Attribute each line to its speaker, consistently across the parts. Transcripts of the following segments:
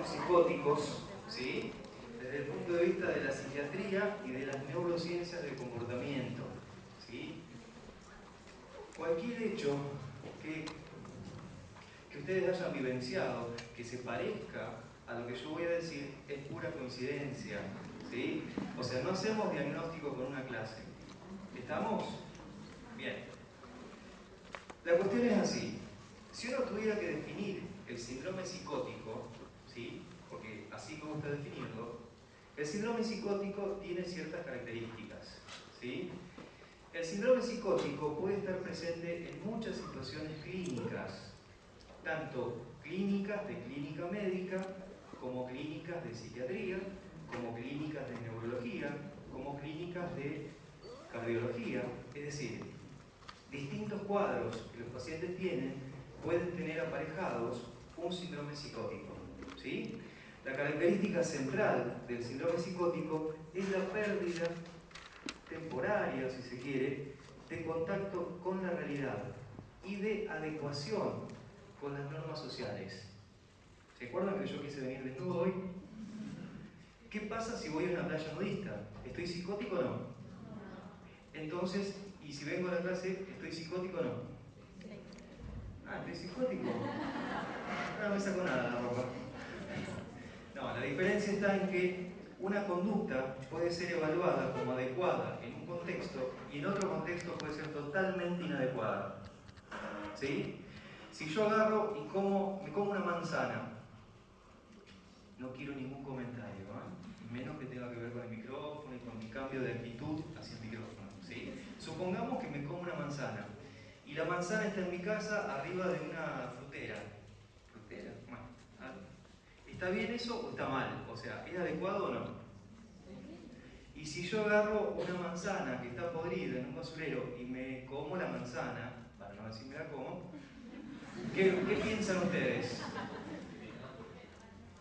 Speaker 1: somos psicóticos, ¿sí? Desde el punto de vista de la psiquiatría y de las neurociencias del comportamiento, ¿sí? Cualquier hecho que ustedes hayan vivenciado, que se parezca a lo que yo voy a decir, es pura coincidencia, ¿sí? O sea, no hacemos diagnóstico con una clase. ¿Estamos? Bien. La cuestión es así. Si uno tuviera que definir el síndrome psicótico, ¿sí? Porque así como está definido, el síndrome psicótico tiene ciertas características, ¿sí? El síndrome psicótico puede estar presente en muchas situaciones clínicas, tanto clínicas de clínica médica, como clínicas de psiquiatría, como clínicas de neurología, como clínicas de cardiología. Es decir, distintos cuadros que los pacientes tienen pueden tener aparejados un síndrome psicótico, ¿sí? La característica central del síndrome psicótico es la pérdida temporaria, si se quiere, de contacto con la realidad y de adecuación con las normas sociales. ¿Se acuerdan que yo quise venir desnudo hoy? ¿Qué pasa si voy a una playa nudista? ¿Estoy psicótico o no? Entonces, y si vengo a la clase, ¿estoy psicótico o no? Ah, ¿estoy psicótico? No me saco nada la ropa. No, la diferencia está en que una conducta puede ser evaluada como adecuada en un contexto y en otro contexto puede ser totalmente inadecuada. ¿Sí? Si yo agarro y me como una manzana, no quiero ningún comentario, menos que tenga que ver con el micrófono y con mi cambio de actitud hacia el micrófono, ¿sí? Supongamos que me como una manzana y la manzana está en mi casa arriba de una frutera. ¿Frutera? Bueno, ¿está bien eso o está mal? O sea, ¿es adecuado o no? Y si yo agarro una manzana que está podrida en un basurero y me como la manzana, para no decir me la como, ¿qué piensan ustedes?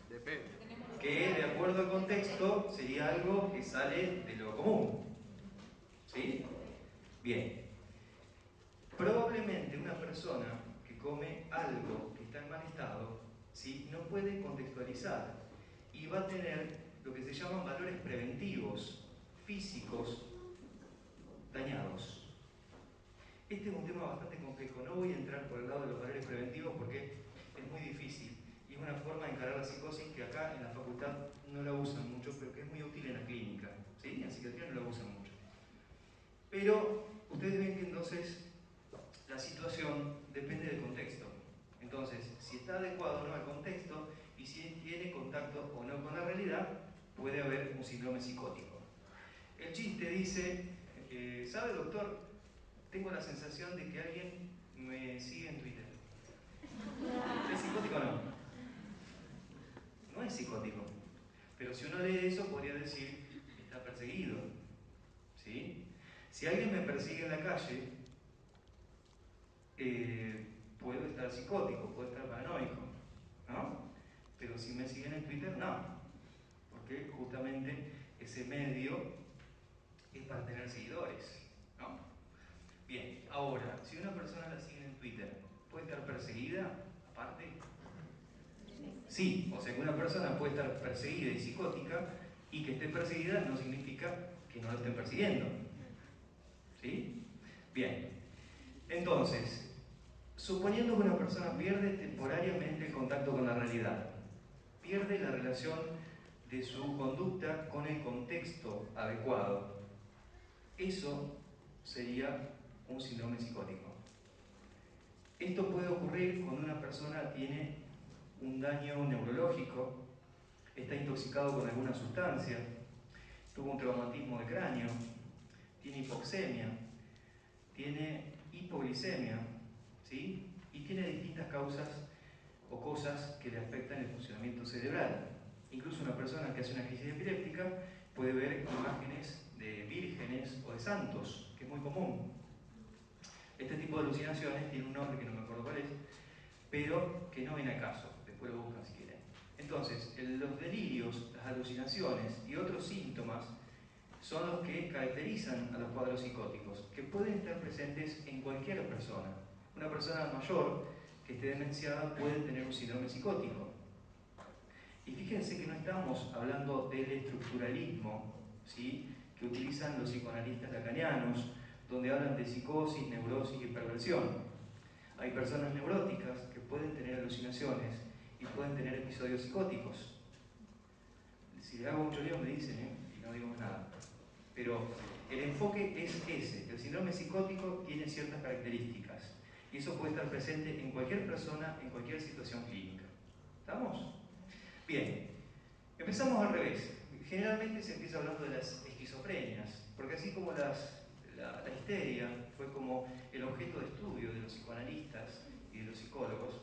Speaker 2: Depende.
Speaker 1: Que de acuerdo al contexto sería algo que sale de lo común. ¿Sí? Bien. Probablemente una persona que come algo que está en mal estado, ¿sí?, no puede contextualizar y va a tener lo que se llaman valores preventivos físicos dañados. Este es un tema bastante complejo. No voy a entrar por el lado de los valores preventivos porque es muy difícil y es una forma de encarar la psicosis que acá en la facultad no la usan mucho, pero que es muy útil en la clínica, ¿sí? En la psiquiatría no la usan mucho. Pero ustedes ven que entonces la situación depende del contexto. Entonces, si está adecuado o no al contexto y si tiene contacto o no con la realidad, puede haber un síndrome psicótico. El chiste dice, ¿sabe, doctor? Tengo la sensación de que alguien me sigue en Twitter. ¿Es psicótico o no? No es psicótico. Pero si uno lee eso, podría decir que está perseguido. ¿Sí? Si alguien me persigue en la calle, puedo estar psicótico, puedo estar paranoico, ¿no? Pero si me siguen en Twitter, no. Porque justamente ese medio es para tener seguidores, ¿no? Bien, ahora, si una persona la sigue en Twitter, ¿puede estar perseguida aparte? Sí, o sea que una persona puede estar perseguida y psicótica y que esté perseguida no significa que no lo estén persiguiendo. ¿Sí? Bien, entonces, suponiendo que una persona pierde temporariamente el contacto con la realidad, pierde la relación de su conducta con el contexto adecuado, eso sería un síndrome psicótico. Esto puede ocurrir cuando una persona tiene un daño neurológico, está intoxicado con alguna sustancia, tuvo un traumatismo de cráneo, tiene hipoxemia, tiene hipoglicemia, ¿sí? Y tiene distintas causas o cosas que le afectan el funcionamiento cerebral. Incluso una persona que hace una crisis epiléptica puede ver imágenes de vírgenes o de santos, que es muy común. Este tipo de alucinaciones tiene un nombre que no me acuerdo cuál es, pero que no viene a caso, después lo buscan si quieren. Entonces, los delirios, las alucinaciones y otros síntomas son los que caracterizan a los cuadros psicóticos, que pueden estar presentes en cualquier persona. Una persona mayor que esté demenciada puede tener un síndrome psicótico. Y fíjense que no estamos hablando del estructuralismo, ¿sí?, que utilizan los psicoanalistas lacanianos, donde hablan de psicosis, neurosis y perversión. Hay personas neuróticas que pueden tener alucinaciones y pueden tener episodios psicóticos. Si les hago mucho lío me dicen, y no digo nada. Pero el enfoque es ese. El síndrome psicótico tiene ciertas características y eso puede estar presente en cualquier persona, en cualquier situación clínica. ¿Estamos? Bien, empezamos al revés. Generalmente se empieza hablando de las esquizofrenias, porque así como la histeria fue como el objeto de estudio de los psicoanalistas y de los psicólogos,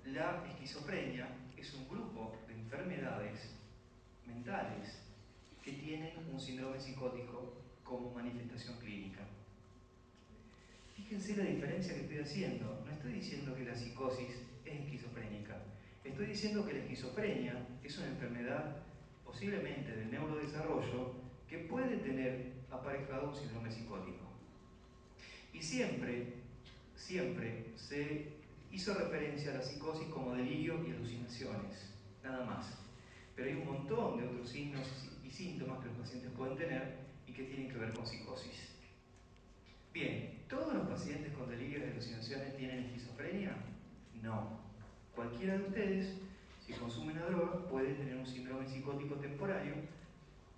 Speaker 1: la esquizofrenia es un grupo de enfermedades mentales que tienen un síndrome psicótico como manifestación clínica. Fíjense la diferencia que estoy haciendo. No estoy diciendo que la psicosis es esquizofrénica. Estoy diciendo que la esquizofrenia es una enfermedad posiblemente del neurodesarrollo que puede tener aparejado un síndrome psicótico. Y siempre se hizo referencia a la psicosis como delirio y alucinaciones, nada más. Pero hay un montón de otros signos y síntomas que los pacientes pueden tener y que tienen que ver con psicosis. Bien, ¿todos los pacientes con delirios y alucinaciones tienen esquizofrenia? No. Cualquiera de ustedes, si consumen una droga, puede tener un síndrome psicótico temporario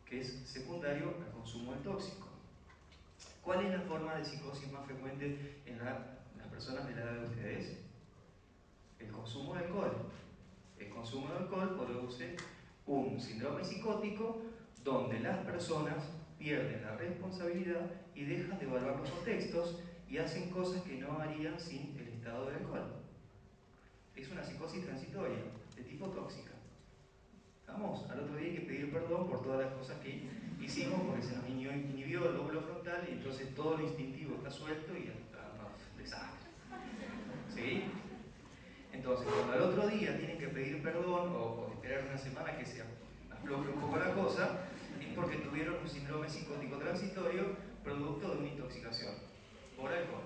Speaker 1: que es secundario al consumo del tóxico. ¿Cuál es la forma de psicosis más frecuente en las personas de la edad de ustedes? El consumo de alcohol. El consumo de alcohol produce un síndrome psicótico donde las personas pierden la responsabilidad y dejan de evaluar los contextos y hacen cosas que no harían sin el estado de alcohol. Es una psicosis transitoria, de tipo tóxica. Vamos, al otro día hay que pedir perdón por todas las cosas que hicimos porque se nos inhibió el lóbulo frontal y entonces todo lo instintivo está suelto y está un desastre. ¿Sí? Entonces, cuando al otro día tienen que pedir perdón o esperar una semana que se afloje un poco la cosa, es porque tuvieron un síndrome psicótico transitorio producto de una intoxicación por alcohol.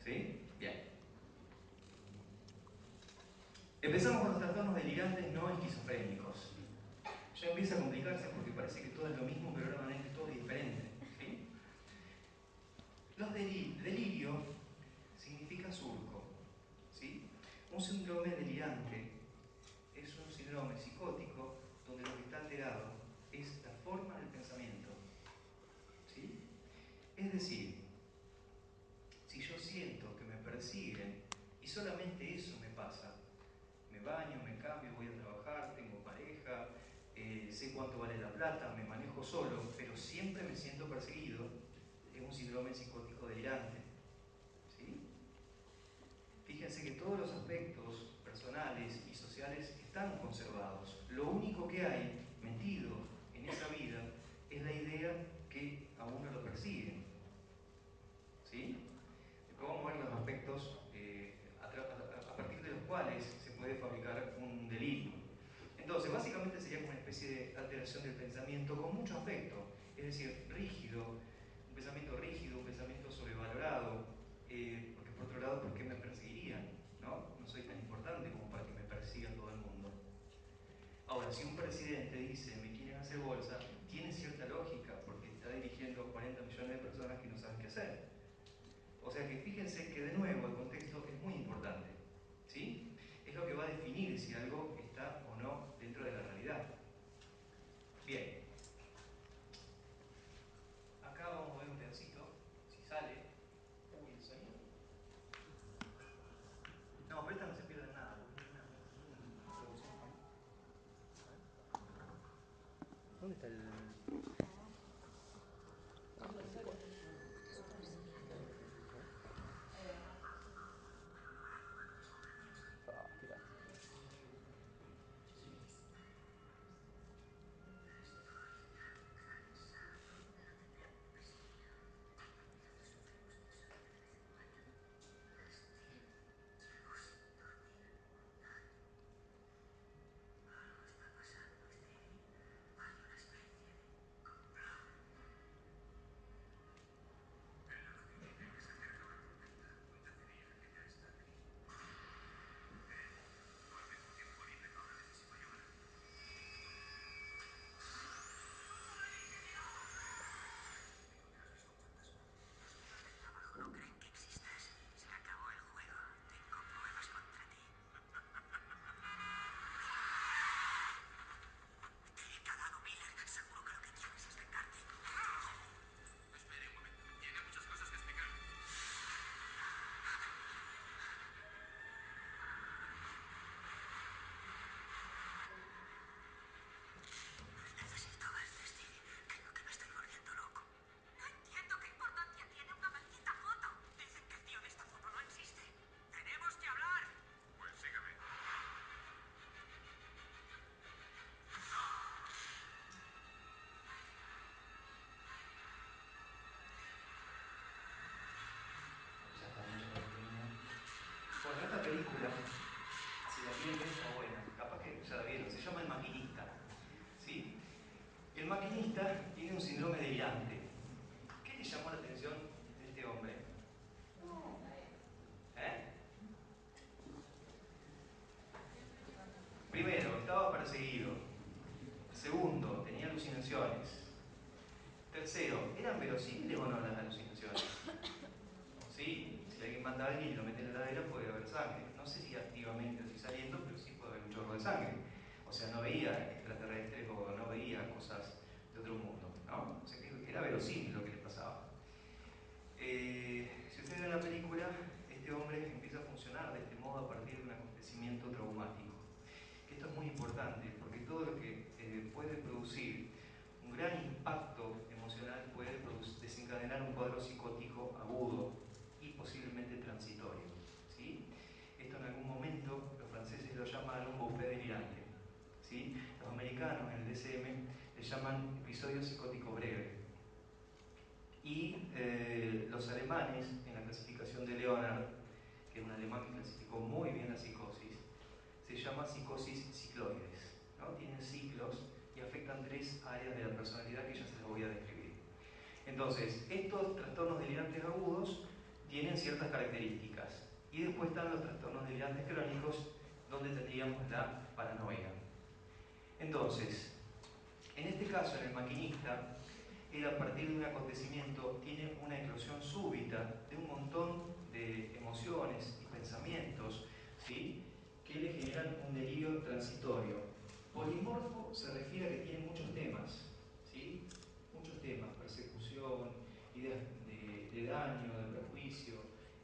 Speaker 1: ¿Sí? Bien. Empezamos con los trastornos delirantes no esquizofrénicos. Ya empieza a complicarse porque parece que todo es lo mismo, pero ahora van a ver que todo es diferente. ¿Sí? Los delirio significa surco. ¿Sí? Un síndrome delirante es un síndrome psicótico donde lo que está alterado es la forma del pensamiento. ¿Sí? Es decir, si yo siento que me persiguen y solamente eso me pasa, me baño, me cambio, voy a trabajar, tengo pareja, sé cuánto vale la plata, me manejo solo, pero siempre me siento perseguido, es un síndrome psicótico delirante. ¿Sí? Fíjense que todos los aspectos personales y sociales están conservados. Lo único que hay metido en esa vida es la idea que a uno lo persigue. ¿Sí? Después vamos a ver los aspectos a partir de los cuales se puede fabricar un delirio. Entonces, básicamente sería como una especie de alteración del pensamiento con mucho afecto, es decir, rígido, un pensamiento rígido, un pensamiento sobrevalorado, porque por otro lado, ¿por qué me perseguirían? No soy tan importante como para que me persiga todo el mundo. Ahora, si un presidente dice, me quieren hacer bolsa, tiene cierta lógica, porque está dirigiendo 40 millones de personas que no saben qué hacer. O sea que fíjense que de nuevo el contexto es muy importante. ¿Sí? Es lo que va a definir si algo está o no dentro de la realidad. Bien. Acá vamos a ver un pedacito, si sale. Uy, el sonido. No, pero esta no se pierde nada. ¿Dónde está el...? maquinista tiene un síndrome delirante. ¿Qué le llamó la atención de este hombre? Primero, estaba perseguido. Segundo, tenía alucinaciones. Tercero, ¿eran verosímiles o no las alucinaciones? ¿Sí? Si alguien manda a alguien y lo mete en la heladera puede haber sangre. No sé si activamente o si saliendo, pero sí puede haber un chorro de sangre. O sea, no veía extraterrestres o no veía cosas de otro mundo, ¿no? O sea, que era verosímil lo que le pasaba. Si ustedes ven la película, este hombre empieza a funcionar de este modo a partir de un acontecimiento traumático. Esto es muy importante porque todo lo que puede producir un gran impacto emocional puede desencadenar un cuadro psicótico agudo y posiblemente transitorio, ¿sí? Esto en algún momento los franceses lo llamaron bufet delirante, ¿sí? Los americanos en el DSM le llaman episodio psicótico breve. Y los alemanes, en la clasificación de Leonard, que es un alemán que clasificó muy bien la psicosis, se llama psicosis cicloides, ¿no? Tienen ciclos y afectan 3 áreas de la personalidad que ya se las voy a describir. Entonces, estos trastornos delirantes agudos tienen ciertas características. Y después están los trastornos delirantes crónicos, donde tendríamos la paranoia. Entonces, en este caso, en el maquinista, él a partir de un acontecimiento tiene una eclosión súbita de un montón de emociones y pensamientos, ¿sí?, que le generan un delirio transitorio. Polimorfo se refiere a que tiene muchos temas, ¿sí? Muchos temas, persecución, ideas de daño, de perjuicio,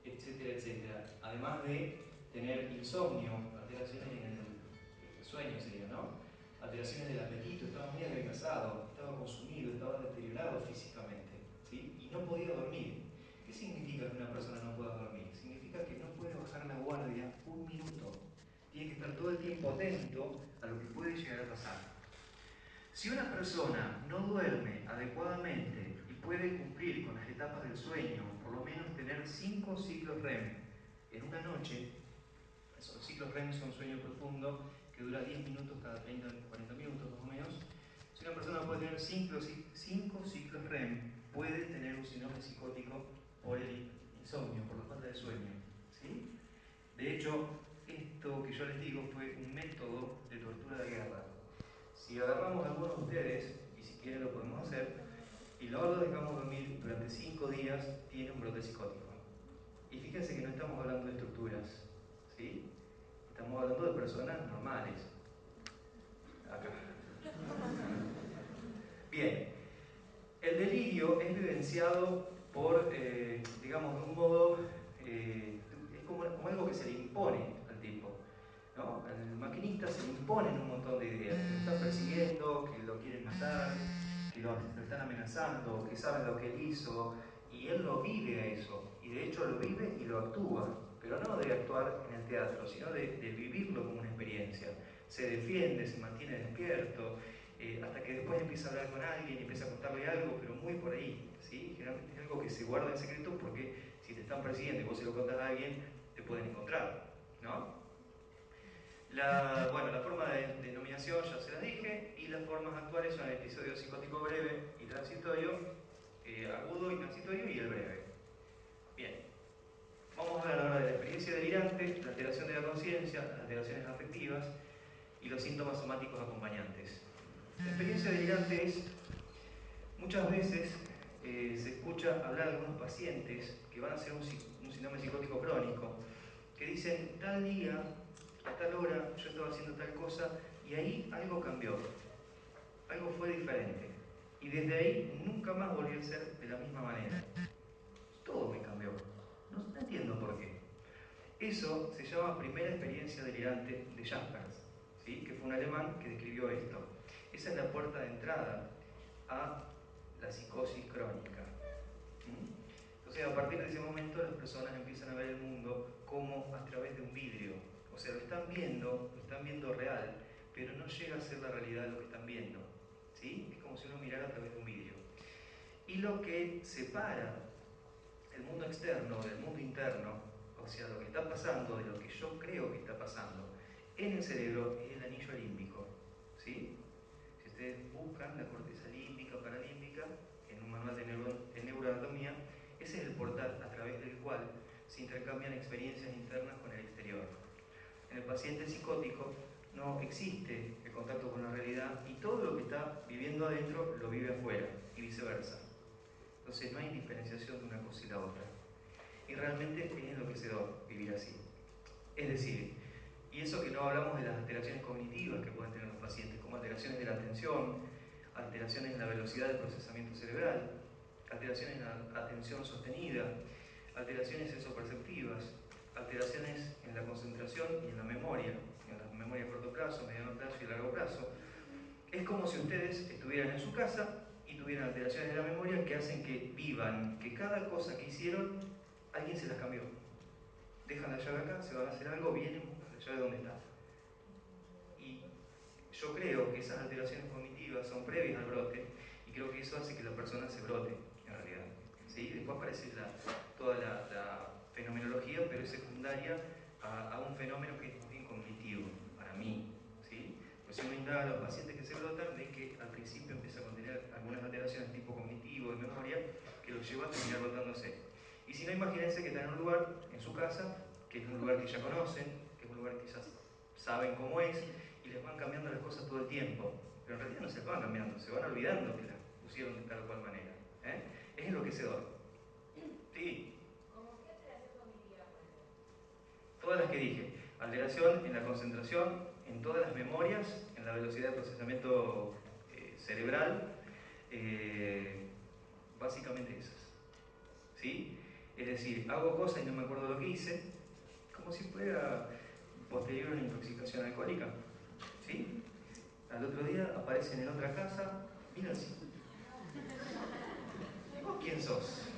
Speaker 1: etcétera, etcétera. Además de tener insomnio, alteraciones en el sueño sería, ¿no? Alteraciones del apetito, estaba muy adelgazado, estaba consumido, estaba deteriorado físicamente, ¿sí? Y no podía dormir. ¿Qué significa que una persona no pueda dormir? Significa que no puede bajar la guardia un minuto. Tiene que estar todo el tiempo atento a lo que puede llegar a pasar. Si una persona no duerme adecuadamente y puede cumplir con las etapas del sueño, por lo menos tener 5 ciclos REM en una noche, los ciclos REM son sueño profundo que dura 10 minutos cada 30, 40 minutos más o menos. Si una persona puede tener 5 ciclos REM, puede tener un síndrome psicótico por el insomnio, por la falta de sueño, ¿sí? De hecho, esto que yo les digo fue un método de tortura de guerra. Si agarramos a algunos de ustedes, y si quieren lo podemos hacer, y luego lo dejamos dormir durante 5 días, tiene un brote psicótico. Y fíjense que no estamos hablando de estructuras, ¿sí? Estamos hablando de personas normales. Acá. Bien. El delirio es vivenciado por, digamos, de un modo, es como algo que se le impone al tipo, ¿no? Al maquinista se le imponen un montón de ideas, que lo están persiguiendo, que lo quieren matar, que lo están amenazando, que saben lo que él hizo, y él lo vive a eso, y de hecho lo vive y lo actúa, pero no de actuar en el teatro, sino de vivirlo como una experiencia. Se defiende, se mantiene despierto, hasta que después empieza a hablar con alguien y empieza a contarle algo, pero muy por ahí, ¿sí? Generalmente es algo que se guarda en secreto porque si te están persiguiendo y vos se lo contás a alguien, te pueden encontrar, ¿no? La forma de denominación ya se las dije, y las formas actuales son el episodio psicótico breve y transitorio, agudo y transitorio, y el breve. Bien, vamos a hablar ahora de la experiencia delirante, la alteración de la conciencia, las alteraciones afectivas y los síntomas somáticos acompañantes. La experiencia delirante es, muchas veces se escucha hablar de algunos pacientes que van a hacer un síndrome psicótico crónico, que dicen, tal día, a tal hora, yo estaba haciendo tal cosa, y ahí algo cambió, algo fue diferente. Y desde ahí nunca más volví a ser de la misma manera. Todo me cambió. No entiendo por qué. Eso se llama primera experiencia delirante de Jaspers, ¿sí? Que fue un alemán que describió esto. Esa es la puerta de entrada a la psicosis crónica. Entonces, a partir de ese momento, las personas empiezan a ver el mundo como a través de un vidrio. O sea, lo están viendo real, pero no llega a ser la realidad lo que están viendo, ¿sí? Es como si uno mirara a través de un vidrio. Y lo que separa el mundo externo del mundo interno, o sea, lo que está pasando de lo que yo creo que está pasando en el cerebro, es el anillo límbico, ¿sí? Si ustedes buscan la corteza límbica, paralímbica, en un manual de neuroanatomía, ese es el portal a través del cual se intercambian experiencias internas con el exterior. En el paciente psicótico no existe el contacto con la realidad y todo lo que está viviendo adentro lo vive afuera y viceversa. Entonces no hay diferenciación de una cosa y la otra. Y realmente es enloquecedor vivir así. Es decir, y eso que no hablamos de las alteraciones cognitivas que pueden tener los pacientes, como alteraciones de la atención, alteraciones en la velocidad del procesamiento cerebral, alteraciones en la atención sostenida, alteraciones sensoperceptivas, alteraciones en la concentración y en la memoria a corto plazo, mediano plazo y largo plazo. Es como si ustedes estuvieran en su casa y tuvieran alteraciones de la memoria que hacen que vivan, que cada cosa que hicieron, alguien se las cambió. Dejan la llave acá, se van a hacer algo, vienen, buscan la llave donde está. Y yo creo que esas alteraciones cognitivas son previas al brote y creo que eso hace que la persona se brote, en realidad. ¿Sí? Después aparece toda la fenomenología, pero es secundaria a un fenómeno que es más bien cognitivo, para mí. ¿Sí? Pues si uno indaga a los pacientes que se brotan, ven que al principio empieza a contener algunas alteraciones de tipo cognitivo, de memoria, que los lleva a terminar brotándose. Y si no, imagínense que están en un lugar, en su casa, que es un lugar que ya conocen, que es un lugar que ya saben cómo es, y les van cambiando las cosas todo el tiempo. Pero en realidad no se las van cambiando, se van olvidando que las pusieron de tal o cual manera. Es enloquecedor. Sí.
Speaker 2: ¿Cómo qué alteración cognitiva puede ser?
Speaker 1: Todas las que dije. Alteración en la concentración, en todas las memorias, en la velocidad de procesamiento cerebral, básicamente esas. ¿Sí? Es decir, hago cosas y no me acuerdo lo que hice, como si fuera posterior a una intoxicación alcohólica. ¿Sí? Al otro día aparecen en otra casa, mira así. ¿Y vos quién sos?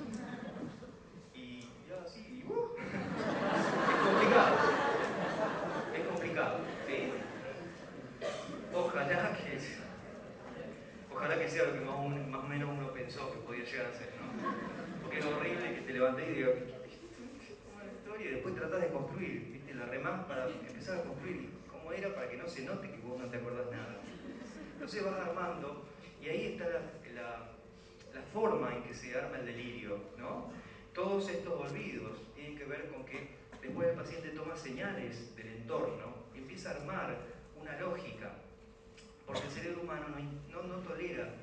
Speaker 1: Y yo así, y vos. Es complicado. Es complicado, ¿sí? Ojalá que sea lo que más o menos uno pensó que podía llegar a ser, ¿no? Porque es horrible que te levantes y digas, y después tratás de construir, ¿viste? La remás para empezar a construir cómo era para que no se note que vos no te acordás nada. Entonces vas armando, y ahí está la forma en que se arma el delirio, ¿no? Todos estos olvidos tienen que ver con que después el paciente toma señales del entorno y empieza a armar una lógica, porque el cerebro humano no tolera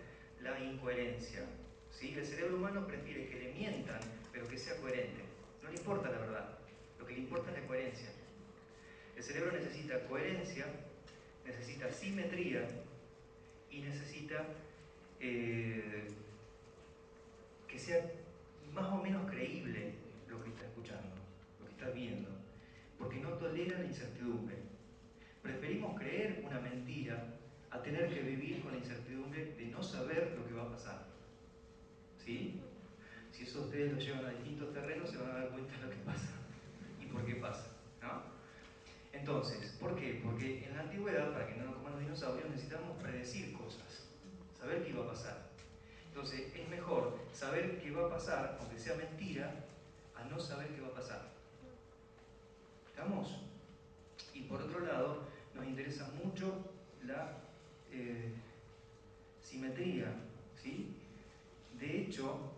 Speaker 1: la incoherencia, ¿sí? El cerebro humano prefiere que le mientan, pero que sea coherente. No le importa la verdad, lo que le importa es la coherencia. El cerebro necesita coherencia, necesita simetría y necesita que sea más o menos creíble lo que está escuchando, lo que está viendo, porque no tolera la incertidumbre. Preferimos creer una mentira a tener que vivir con la incertidumbre de no saber lo que va a pasar. ¿Sí? Si eso ustedes lo llevan a distintos terrenos, se van a dar cuenta de lo que pasa y por qué pasa, ¿no? Entonces, ¿por qué? Porque en la antigüedad, para que no nos coman los dinosaurios, necesitábamos predecir cosas, saber qué iba a pasar. Entonces, es mejor saber qué va a pasar, aunque sea mentira, a no saber qué va a pasar. ¿Estamos? Y por otro lado, nos interesa mucho la simetría, ¿sí? De hecho,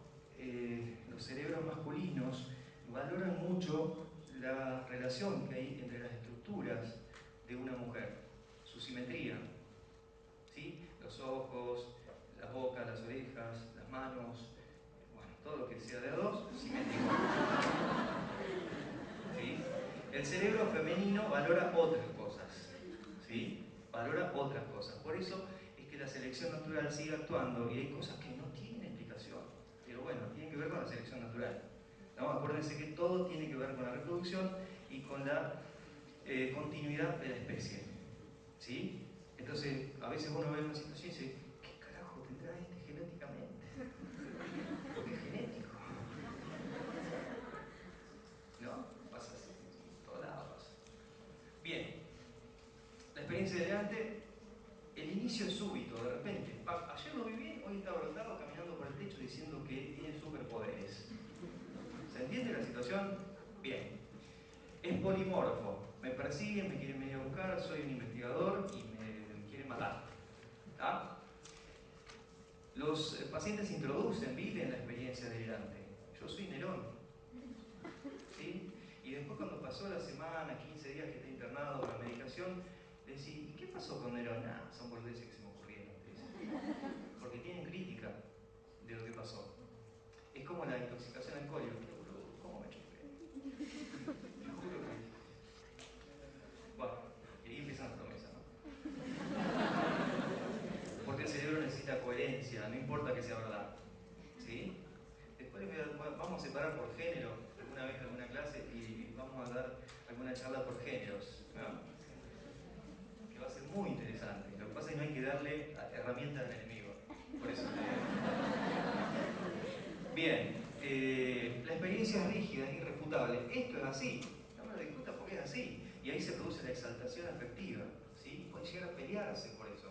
Speaker 1: los cerebros masculinos valoran mucho la relación que hay entre las estructuras de una mujer, su simetría, ¿sí? Los ojos, la boca, las orejas, las manos, bueno, todo lo que sea de a dos, simétrico. ¿Sí? El cerebro femenino valora otras cosas, ¿sí? Valora otras cosas. Por eso es que la selección natural sigue actuando y hay cosas que no tienen explicación, pero bueno, tienen que ver con la selección natural, ¿no? Acuérdense que todo tiene que ver con la reproducción y con la continuidad de la especie, ¿sí? Entonces, a veces uno ve una situación y dice, ¿qué carajo tendrá este genéticamente? Porque es genético, ¿no? Pasa así, en todos lados. Bien, la experiencia delante, el inicio es súbito, de repente. Ayer lo vi bien, hoy está brotado caminando por el techo diciendo que tiene superpoderes. ¿Se entiende la situación? Bien. Es polimorfo. Me persiguen, me quieren venir a buscar, soy un investigador y me quieren matar. ¿Está? Los pacientes introducen, viven la experiencia delirante. Yo soy Nerón. ¿Sí? Y después cuando pasó la semana, 15 días que está internado con la medicación, le decís, ¿y qué pasó con Nerón? Ah, son boludeces que se me ocurrieron. Porque tienen crítica de lo que pasó. Es como la intoxicación alcohólica. ¿Cómo me chupé? Te juro que... Bueno, y ahí empiezan las promesas, ¿no? Porque el cerebro necesita coherencia, no importa que sea verdad. ¿Sí? Después vamos a separar por género alguna vez alguna clase y vamos a dar alguna charla por géneros, ¿no? Que va a ser muy interesante. Lo que pasa es que no hay que darle herramientas al enemigo. Por eso bien, la experiencia es rígida, es irrefutable. Esto es así. No me lo discuta porque es así. Y ahí se produce la exaltación afectiva. ¿Sí? Puede llegar a pelearse por eso.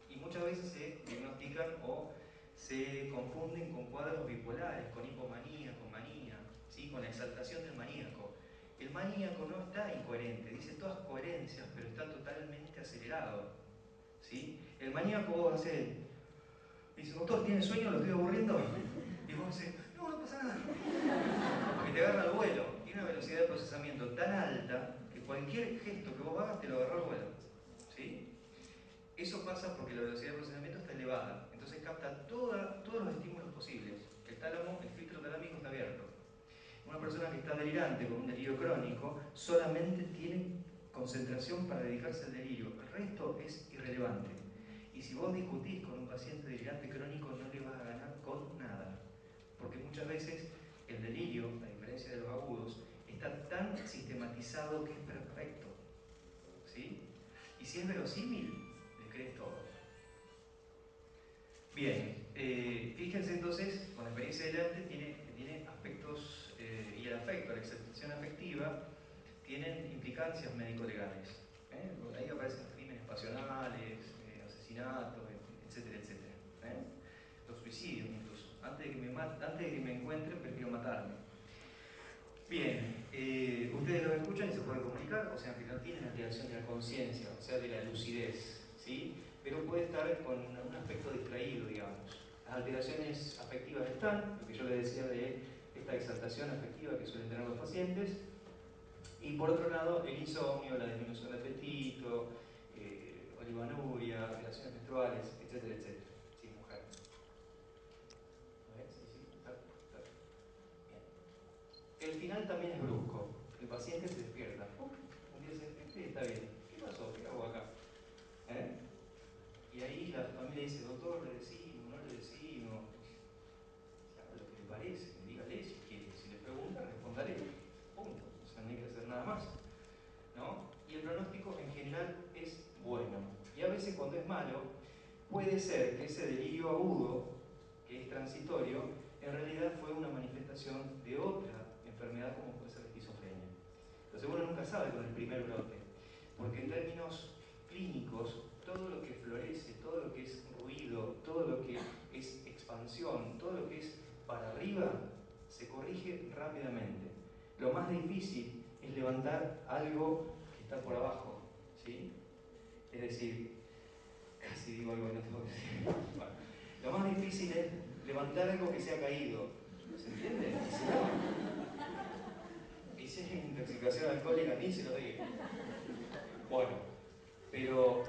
Speaker 1: Y muchas veces se diagnostican o se confunden con cuadros bipolares, con hipomanía, con manía, ¿sí? Con la exaltación del maníaco. El maníaco no está incoherente, dice todas coherencias, pero está totalmente acelerado. ¿Sí? El maníaco vos haces, dice, doctor, ¿tiene sueño? ¿Lo estoy aburriendo? Y vos decís, no, no pasa nada. Porque te agarra el vuelo. Tiene una velocidad de procesamiento tan alta que cualquier gesto que vos hagas te lo agarra el vuelo. ¿Sí? Eso pasa porque la velocidad de procesamiento está elevada. Entonces capta todos los estímulos posibles. El tálamo, el filtro talámico está abierto. Una persona que está delirante con un delirio crónico solamente tiene concentración para dedicarse al delirio. El resto es irrelevante. Y si vos discutís con un paciente delirante crónico no le vas a ganar con nada. Porque muchas veces el delirio, a diferencia de los agudos, está tan sistematizado que es perfecto. ¿Sí? Y si es verosímil, le crees todo. Bien, fíjense entonces, con la experiencia delante tiene aspectos, y el afecto, la exaltación afectiva, tienen implicancias médico-legales. Porque ahí aparecen crímenes pasionales, asesinatos, etcétera, etcétera. Los suicidios incluso. Antes de que me encuentren, prefiero matarme. Bien, ustedes lo escuchan y se pueden comunicar, o sea que no tienen alteración de la conciencia, o sea, de la lucidez, ¿sí? Pero puede estar con un aspecto distraído, digamos. Las alteraciones afectivas están, lo que yo les decía de esta exaltación afectiva que suelen tener los pacientes, y por otro lado, el insomnio, la disminución del apetito, oligonuria, relaciones menstruales, etcétera, etcétera. Sí, mujer. A ver, sí, sí, está. El final también es brusco. El paciente se despierta. Un día se despierta y está bien. ¿Qué pasó? ¿Qué hago acá? Y ahí la familia dice, doctor, le decimos, no le decimos. Haga lo que le parece, dígale si quiere. Si le pregunta, respóndale. Punto. O sea, no hay que hacer nada más. ¿No? Y el pronóstico en general es bueno. Y a veces cuando es malo, puede ser que ese delirio agudo, que es transitorio, en realidad fue una manifestación de otra enfermedad como puede ser la esquizofrenia. Entonces uno nunca sabe con el primer brote, porque en términos clínicos, todo lo que florece, todo lo que es ruido, todo lo que es expansión, todo lo que es para arriba, se corrige rápidamente. Lo más difícil es levantar algo que está por abajo, ¿sí? Es decir, casi digo algo que no tengo que decir. Bueno, lo más difícil es levantar algo que se ha caído, ¿se entiende? Y si hay intoxicación alcohólica, ni se lo digo. Bueno, pero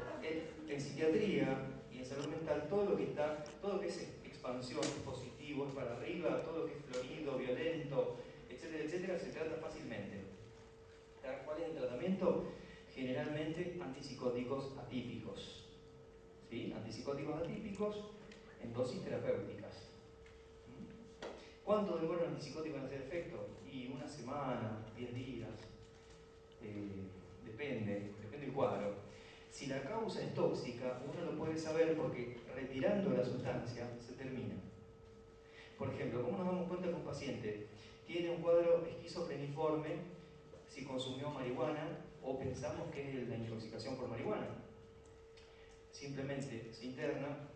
Speaker 1: en psiquiatría y en salud mental, todo lo que es expansión, es positivo, es para arriba, todo lo que es florido, violento, etcétera, etcétera, se trata fácilmente. ¿Cuál es el tratamiento? Generalmente antipsicóticos atípicos. ¿Sí? Antipsicóticos atípicos en dosis terapéuticas. ¿Cuánto demora un antipsicótico en hacer efecto? Y una semana, 10 días. Depende del cuadro. Si la causa es tóxica, uno lo puede saber porque retirando la sustancia se termina. Por ejemplo, ¿cómo nos damos cuenta que un paciente tiene un cuadro esquizofreniforme si consumió marihuana o pensamos que es la intoxicación por marihuana? Simplemente se interna,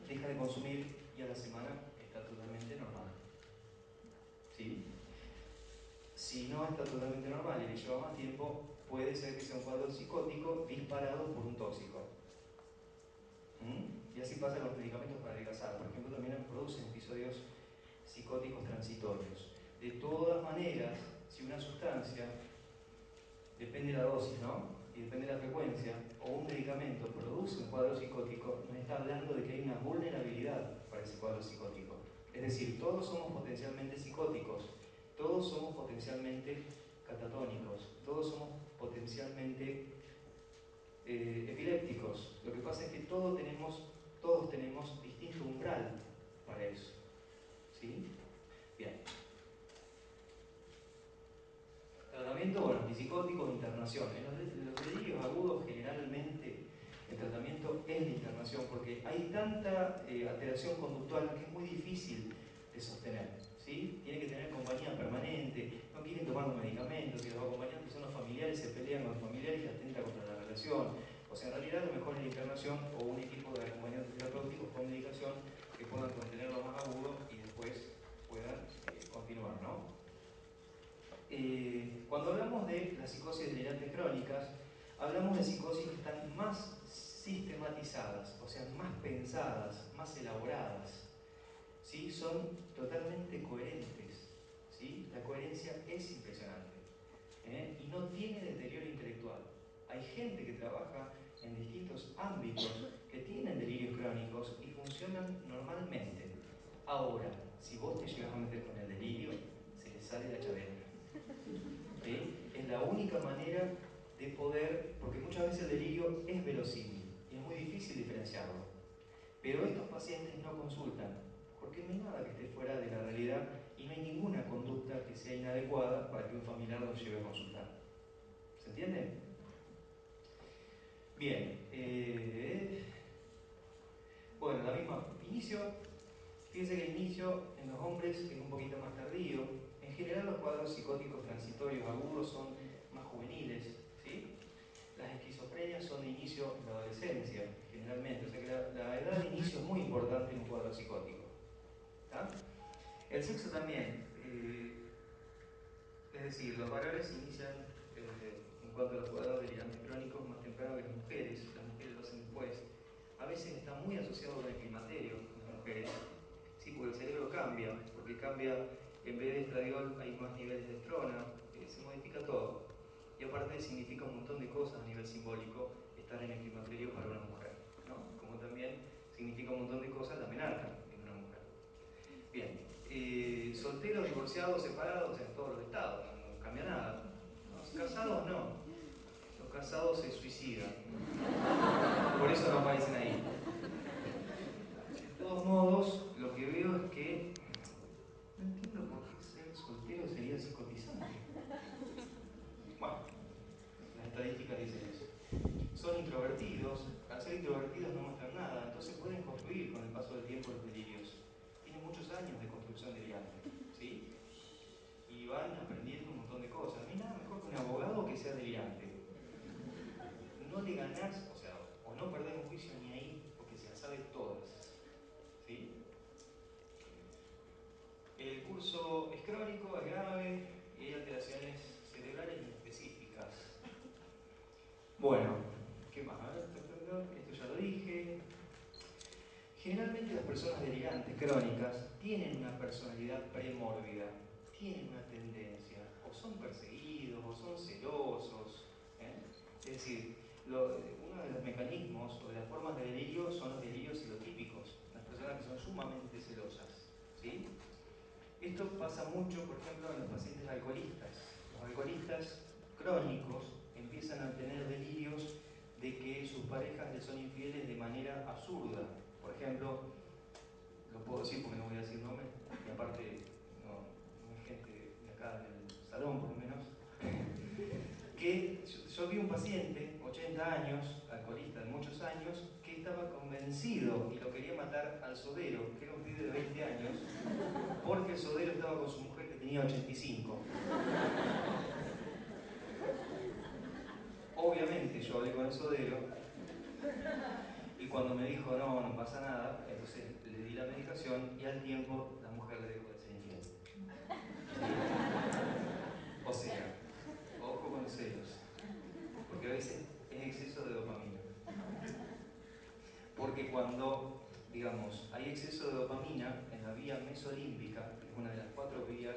Speaker 1: deja de consumir y a la semana está totalmente normal. ¿Sí? Si no está totalmente normal y le lleva más tiempo, puede ser que sea un cuadro psicótico disparado por un tóxico. Y así pasa con los medicamentos para adelgazar. Por ejemplo, también producen episodios psicóticos transitorios. De todas maneras, si una sustancia, depende de la dosis, ¿no? Y depende de la frecuencia, o un medicamento produce un cuadro psicótico, nos está hablando de que hay una vulnerabilidad para ese cuadro psicótico. Es decir, todos somos potencialmente psicóticos, todos somos potencialmente catatónicos, todos somos potencialmente epilépticos. Lo que pasa es que todos tenemos distinto umbral para eso. ¿Sí? Bien. Tratamiento, bueno, antipsicóticos, internación. En los delirios agudos generalmente el tratamiento es de internación porque hay tanta alteración conductual que es muy difícil de sostener. ¿Sí? Tiene que tener compañía permanente, no quieren tomar los medicamentos, y los acompañantes son los familiares, se pelean con los familiares y atenta contra la relación. O sea, en realidad lo mejor es la internación o un equipo de acompañantes terapéuticos con medicación que puedan contenerlo más agudo y después puedan continuar, ¿no? Cuando hablamos de las psicosis delirantes crónicas, hablamos de psicosis que están más sistematizadas, o sea, más pensadas, más elaboradas, ¿sí? Son totalmente coherentes, ¿sí? La coherencia es impresionante, y no tiene deterioro intelectual. Hay gente que trabaja en distintos ámbitos que tienen delirios crónicos y funcionan normalmente. Ahora, si vos te llegas a meter con el delirio, se le sale la chaveta. ¿Sí? Es la única manera de poder, porque muchas veces el delirio es verosímil y es muy difícil diferenciarlo. Pero estos pacientes no consultan, porque no hay nada que esté fuera de la realidad y no hay ninguna conducta que sea inadecuada para que un familiar los lleve a consultar. ¿Se entiende? Bien. Bueno, la misma inicio. Fíjense que el inicio en los hombres es un poquito más tardío. En general los cuadros psicóticos transitorios agudos son más juveniles, ¿sí? Las esquizofrenias son de inicio en la adolescencia, generalmente. O sea que la edad de inicio es muy importante en un cuadro psicótico. ¿Tá? El sexo también. Es decir, los varones inician en cuanto a los cuadros delirantes crónicos más temprano que las mujeres lo hacen después. A veces está muy asociado con el climaterio en las mujeres. Sí, porque el cerebro cambia, en vez de estradiol hay más niveles de estrona, se modifica todo. Y aparte significa un montón de cosas a nivel simbólico estar en el climaterio para una mujer, ¿no? Como también significa un montón de cosas la menarca en una mujer. Bien, solteros, divorciados, separados en todos los estados, no cambia nada. Los casados no, los casados se suicidan, por eso no aparecen ahí. De todos modos, lo que veo es que no entiendo por qué ser soltero sería psicotizante. Bueno, las estadísticas dicen eso. Son introvertidos, al ser introvertidos no muestran nada, entonces pueden construir con el paso del tiempo los delirios. Tienen muchos años de construcción delirante, ¿sí? Y van aprendiendo un montón de cosas. No hay nada mejor que un abogado que sea delirante. No le ganás, o sea, o no perdés un juicio ni ahí, porque se las sabe todas, ¿sí? El curso es crónico, es grave y hay alteraciones cerebrales específicas. Bueno, ¿qué más? A ver, esto ya lo dije. Generalmente las personas delirantes crónicas tienen una personalidad premórbida, tienen una tendencia, o son perseguidos, o son celosos. Es decir, uno de los mecanismos o de las formas de delirio son los delirios celotípicos, las personas que son sumamente celosas, ¿sí? Esto pasa mucho, por ejemplo, en los pacientes alcoholistas. Los alcoholistas crónicos empiezan a tener delirios de que sus parejas les son infieles de manera absurda. Por ejemplo, lo puedo decir porque no voy a decir nombre, y aparte no hay gente de acá en el salón por lo menos, que yo vi un paciente, 80 años, alcoholista de muchos años, que estaba convencido y lo quería matar al sodero, que era un pibe de 20 años, porque el sodero estaba con su mujer que tenía 85. Obviamente yo hablé con el sodero y cuando me dijo no pasa nada, entonces le di la medicación y al tiempo la mujer le dejó de ser infiel. O sea, ojo con los celos, porque a veces es exceso de dopamina. porque cuando, digamos, hay exceso de dopamina en la vía mesolímbica, que es una de las 4 vías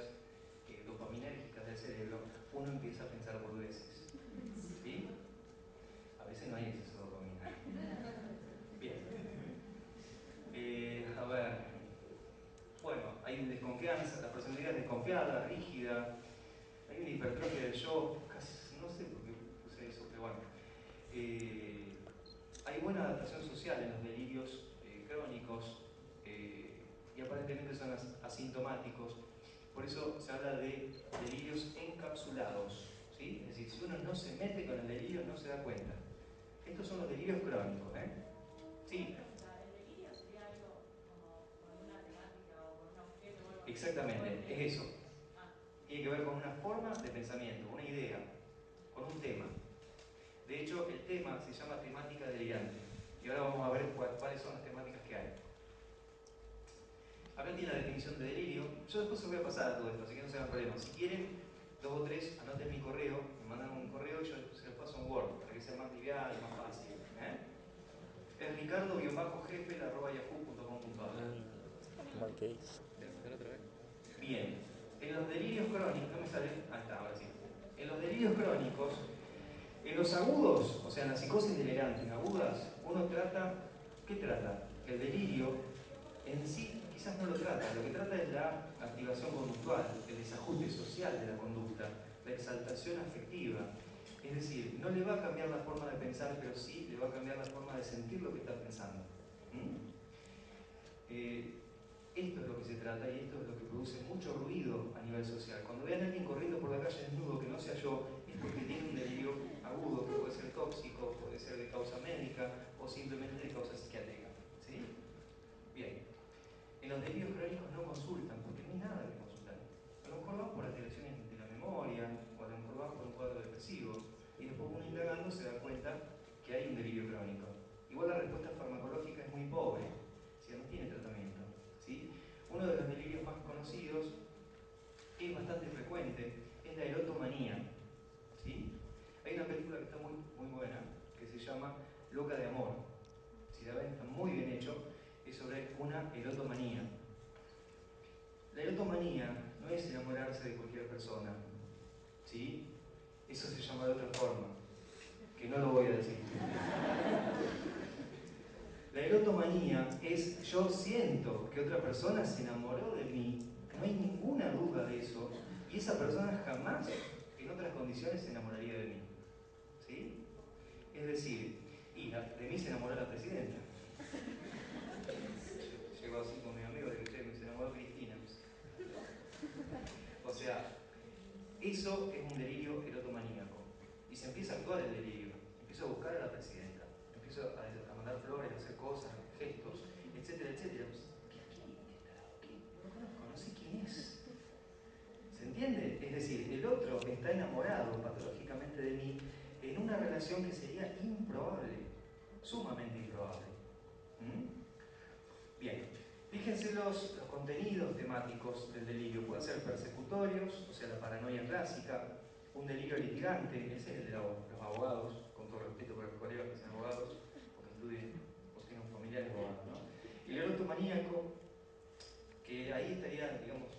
Speaker 1: dopaminérgicas del cerebro, uno empieza a pensar boludeces. ¿Sí? A veces no hay exceso de dopamina. Bien. A ver. Bueno, hay desconfianza, la personalidad es desconfiada, rígida, hay una hipertrofia del yo, casi, no sé por qué puse eso, pero bueno. Hay buena adaptación social en los delirios crónicos y aparentemente son asintomáticos. Por eso se habla de delirios encapsulados, ¿sí? Es decir, si uno no se mete con el delirio, no se da cuenta. Estos son los delirios crónicos, ¿eh? Sí.
Speaker 2: ¿El delirio sería algo como con una temática o con un objeto o algo así?
Speaker 1: Exactamente, es eso. Tiene que ver con una forma de pensamiento, una idea, con un tema. De hecho, el tema se llama temática delirante. Y ahora vamos a ver cuáles son las temáticas que hay. Acá tiene la definición de delirio. Yo después os voy a pasar todo esto, así que no se hagan problemas. Si quieren, 2 o 3, anoten mi correo, me mandan un correo y yo se los paso en Word, para que sea más liviano y más fácil. Es ricardo-jefe@yahoo.com.ar. Bien, en los delirios crónicos, no me sale, está, ahora sí. En los delirios crónicos, en los agudos, o sea, en la psicosis delirante, agudas, uno trata, ¿qué trata? El delirio en sí quizás no lo trata, lo que trata es la activación conductual, el desajuste social de la conducta, la exaltación afectiva. Es decir, no le va a cambiar la forma de pensar, pero sí le va a cambiar la forma de sentir lo que está pensando. Esto es lo que se trata y esto es lo que produce mucho ruido a nivel social. Cuando vean a alguien corriendo por la calle desnudo que no sea yo, es porque tiene un delirio agudo que puede ser tóxico, puede ser de causa médica o simplemente de causa psiquiátrica. ¿Sí? Bien. En los delirios crónicos no consultan porque no hay nada que consultar. A lo mejor van por alteraciones de la memoria o a lo mejor van por un cuadro depresivo y después uno indagando se da cuenta que hay un delirio crónico. Igual la respuesta farmacológica es muy pobre, si no tiene tratamiento. ¿Sí? Uno de los delirios más conocidos, que es bastante frecuente, es la erotomanía. ¿Sí? Hay una película que está muy, muy buena, que se llama Loca de Amor. Si la ven, está muy bien hecho, es sobre una erotomanía. La erotomanía no es enamorarse de cualquier persona, ¿sí? Eso se llama de otra forma, que no lo voy a decir. La erotomanía es yo siento que otra persona se enamoró de mí, no hay ninguna duda de eso, y esa persona jamás en otras condiciones se enamoraría de mí. ¿Sí? Es decir, y de mí se enamoró la presidenta. Llegó así con mi amigo de que se enamoró Cristina. O sea, eso es un delirio erotomaníaco. Y se empieza a actuar el delirio. Empiezo a buscar a la presidenta. Empiezo a mandar flores, a hacer cosas, gestos, etcétera, etcétera. ¿Qué? No lo conozco, no sé quién es. ¿Se entiende? Es decir, el otro está enamorado patológicamente de mí en una relación que sería improbable, sumamente improbable. Bien, fíjense los contenidos temáticos del delirio. Pueden ser persecutorios, o sea, la paranoia clásica, un delirio litigante, ese es el de los abogados, con todo respeto para los colegas que sean abogados, porque estudien, o tengan familiares abogados, ¿no? Y el erotomaníaco, que ahí estaría, digamos,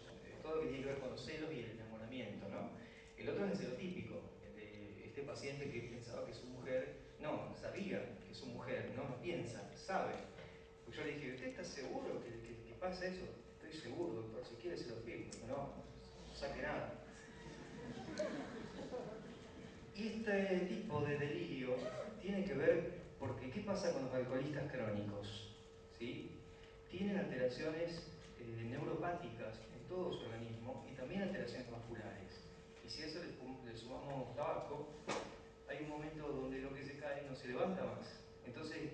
Speaker 1: todo lo que tiene que ver con los celos y el enamoramiento, ¿no? El otro es el celotípico, el de este paciente que pensaba que su mujer, no, sabía que su mujer, no piensa, sabe. Pues yo le dije, ¿usted está seguro que pasa eso? Estoy seguro, doctor, si quiere se lo firmo. No saque nada. Y este tipo de delirio tiene que ver, porque ¿qué pasa con los alcoholistas crónicos? ¿Sí? Tienen alteraciones neuropáticas en todo su organismo y también alteraciones vasculares. Y si a eso le sumamos tabaco, hay un momento donde lo que se cae no se levanta más. Entonces,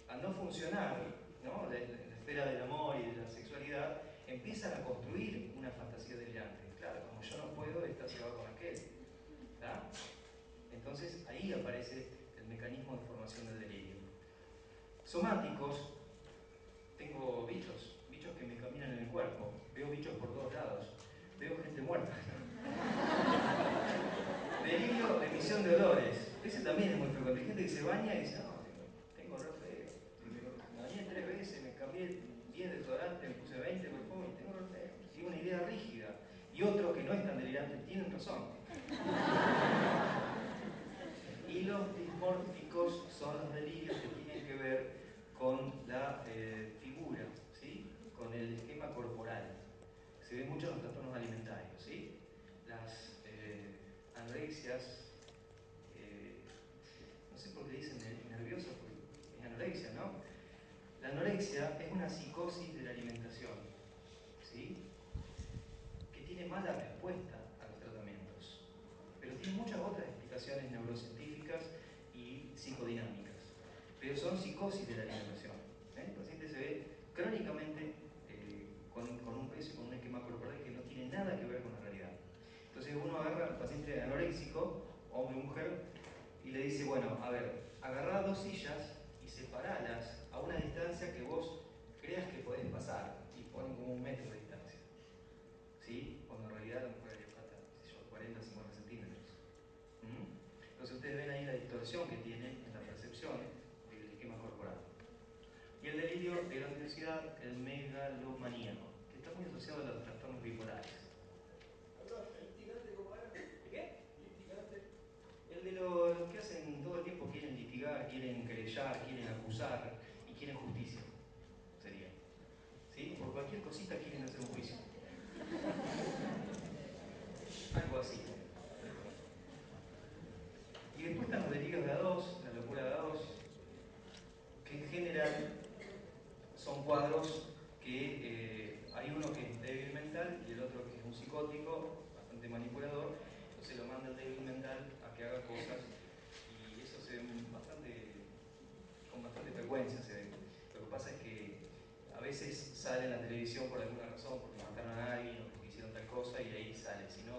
Speaker 1: al no funcionar, ¿no? La esfera del amor y de la sexualidad, empiezan a construir una fantasía delirante. Claro, como yo no puedo, esta se va con aquel. ¿Está? Entonces ahí aparece el mecanismo de formación del delirio. Somáticos, tengo bichos que me caminan en el cuerpo, veo bichos por todos lados, veo gente muerta. Delirio de emisión de olores, ese también es muy frecuente. Hay gente que se baña y dice, no, tengo olor feo, tiene una idea rígida, y otros que no es tan delirante tienen razón. Y los dismórficos son los delirios que tienen que ver con la figura, ¿sí? Con el esquema corporal. Se ve mucho en los trastornos alimentarios, ¿sí? Las anorexias, no sé por qué dicen nerviosa, porque es anorexia, ¿no? La anorexia es una psicosis de la alimentación, ¿sí? Que tiene mala respuesta a los tratamientos, pero tiene muchas otras explicaciones neurocientíficas y psicodinámicas, pero son psicosis de la alimentación. El paciente se ve crónicamente con un peso y con un esquema corporal que no tiene nada que ver con la realidad. Entonces uno agarra al paciente anoréxico, hombre o mujer, y le dice, bueno, a ver, agarrá 2 sillas y separalas a una distancia que vos creas que podés pasar, y ponen como 1 metro de distancia, ¿sí? Cuando en realidad a lo mejor hay falta, qué sé yo, 40, 50 centímetros. Entonces ustedes ven ahí la distorsión que tienen en la percepción del esquema corporal. Y el delirio de grandiosidad, el megalomaníaco, que está muy asociado a los trastornos bipolares.
Speaker 3: ¿El litigante cómo era?
Speaker 1: ¿Qué?
Speaker 3: Litigante.
Speaker 1: El de los que hacen todo el tiempo, quieren litigar, quieren querellar, quieren acusar y quieren justicia, sería. ¿Sí? Por cualquier cosita quieren hacer un juicio. Algo así. Y después están los delirios de A2, la locura de A2, que en general son cuadros que hay uno que es débil mental y el otro que es un psicótico, bastante manipulador, entonces lo manda el débil mental a que haga cosas y eso se ve con bastante frecuencia. Lo que pasa es que a veces sale en la televisión por alguna razón, porque mataron a alguien o porque hicieron tal cosa y ahí sale, si no,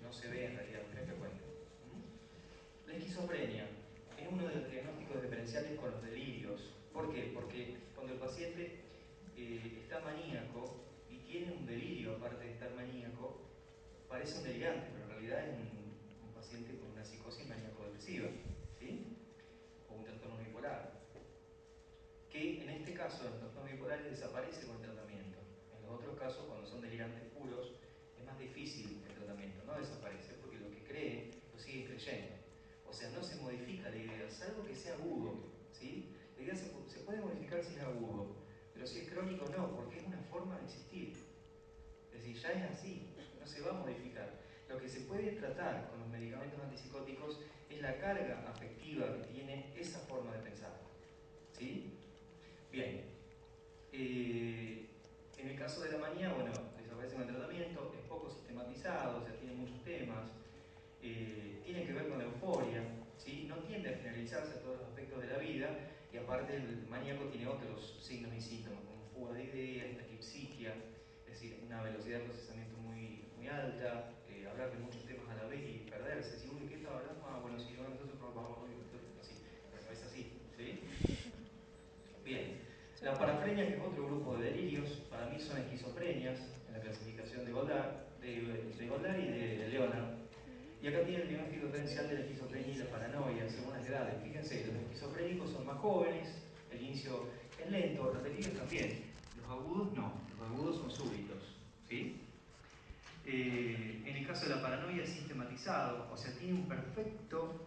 Speaker 1: no se ve en realidad, no es frecuente. La esquizofrenia es uno de los diagnósticos diferenciales con los delirios. ¿Por qué? Porque cuando el paciente está maníaco y tiene un delirio aparte de estar maníaco, parece un delirante, pero en realidad es un paciente con una psicosis maníaco-depresiva, ¿sí? O un trastorno bipolar, que en este caso, en los trastornos bipolares, desaparece con el tratamiento. En los otros casos, cuando son delirantes puros, es más difícil el tratamiento, no desaparece, porque lo que cree, lo sigue creyendo. O sea, no se modifica la idea, salvo que sea agudo, ¿sí? La idea se puede modificar si es agudo, pero si es crónico no, porque es una forma de existir. Es decir, ya es así, no se va a modificar. Lo que se puede tratar con los medicamentos antipsicóticos es la carga afectiva que tiene esa forma de pensar, ¿sí? Bien, en el caso de la manía, bueno, desaparece con el tratamiento, es poco sistematizado, o sea, tiene muchos temas, tiene que ver con la euforia, ¿sí? No tiende a generalizarse a todos los aspectos de la vida, y aparte el maníaco tiene otros signos y síntomas, como fuga de ideas, taquipsiquia, es decir, una velocidad de procesamiento muy, muy alta, hablar de muchos temas a la vez y perderse, si uy, ¿qué estaba hablando? Ah, bueno, sí, bueno, entonces, así, la cabeza así, ¿sí? Bien. La parafrenia, que es otro grupo de delirios, para mí son esquizofrenias, en la clasificación de Goldar, de Goldar y de Leonard. Y acá tiene el diagnóstico diferencial de la esquizofrenia y la paranoia, según las edades. Fíjense, los esquizofrénicos son más jóvenes, el inicio es lento, los delirios también. Los agudos no, los agudos son súbitos, ¿sí? En el caso de la paranoia es sistematizado, o sea, tiene un perfecto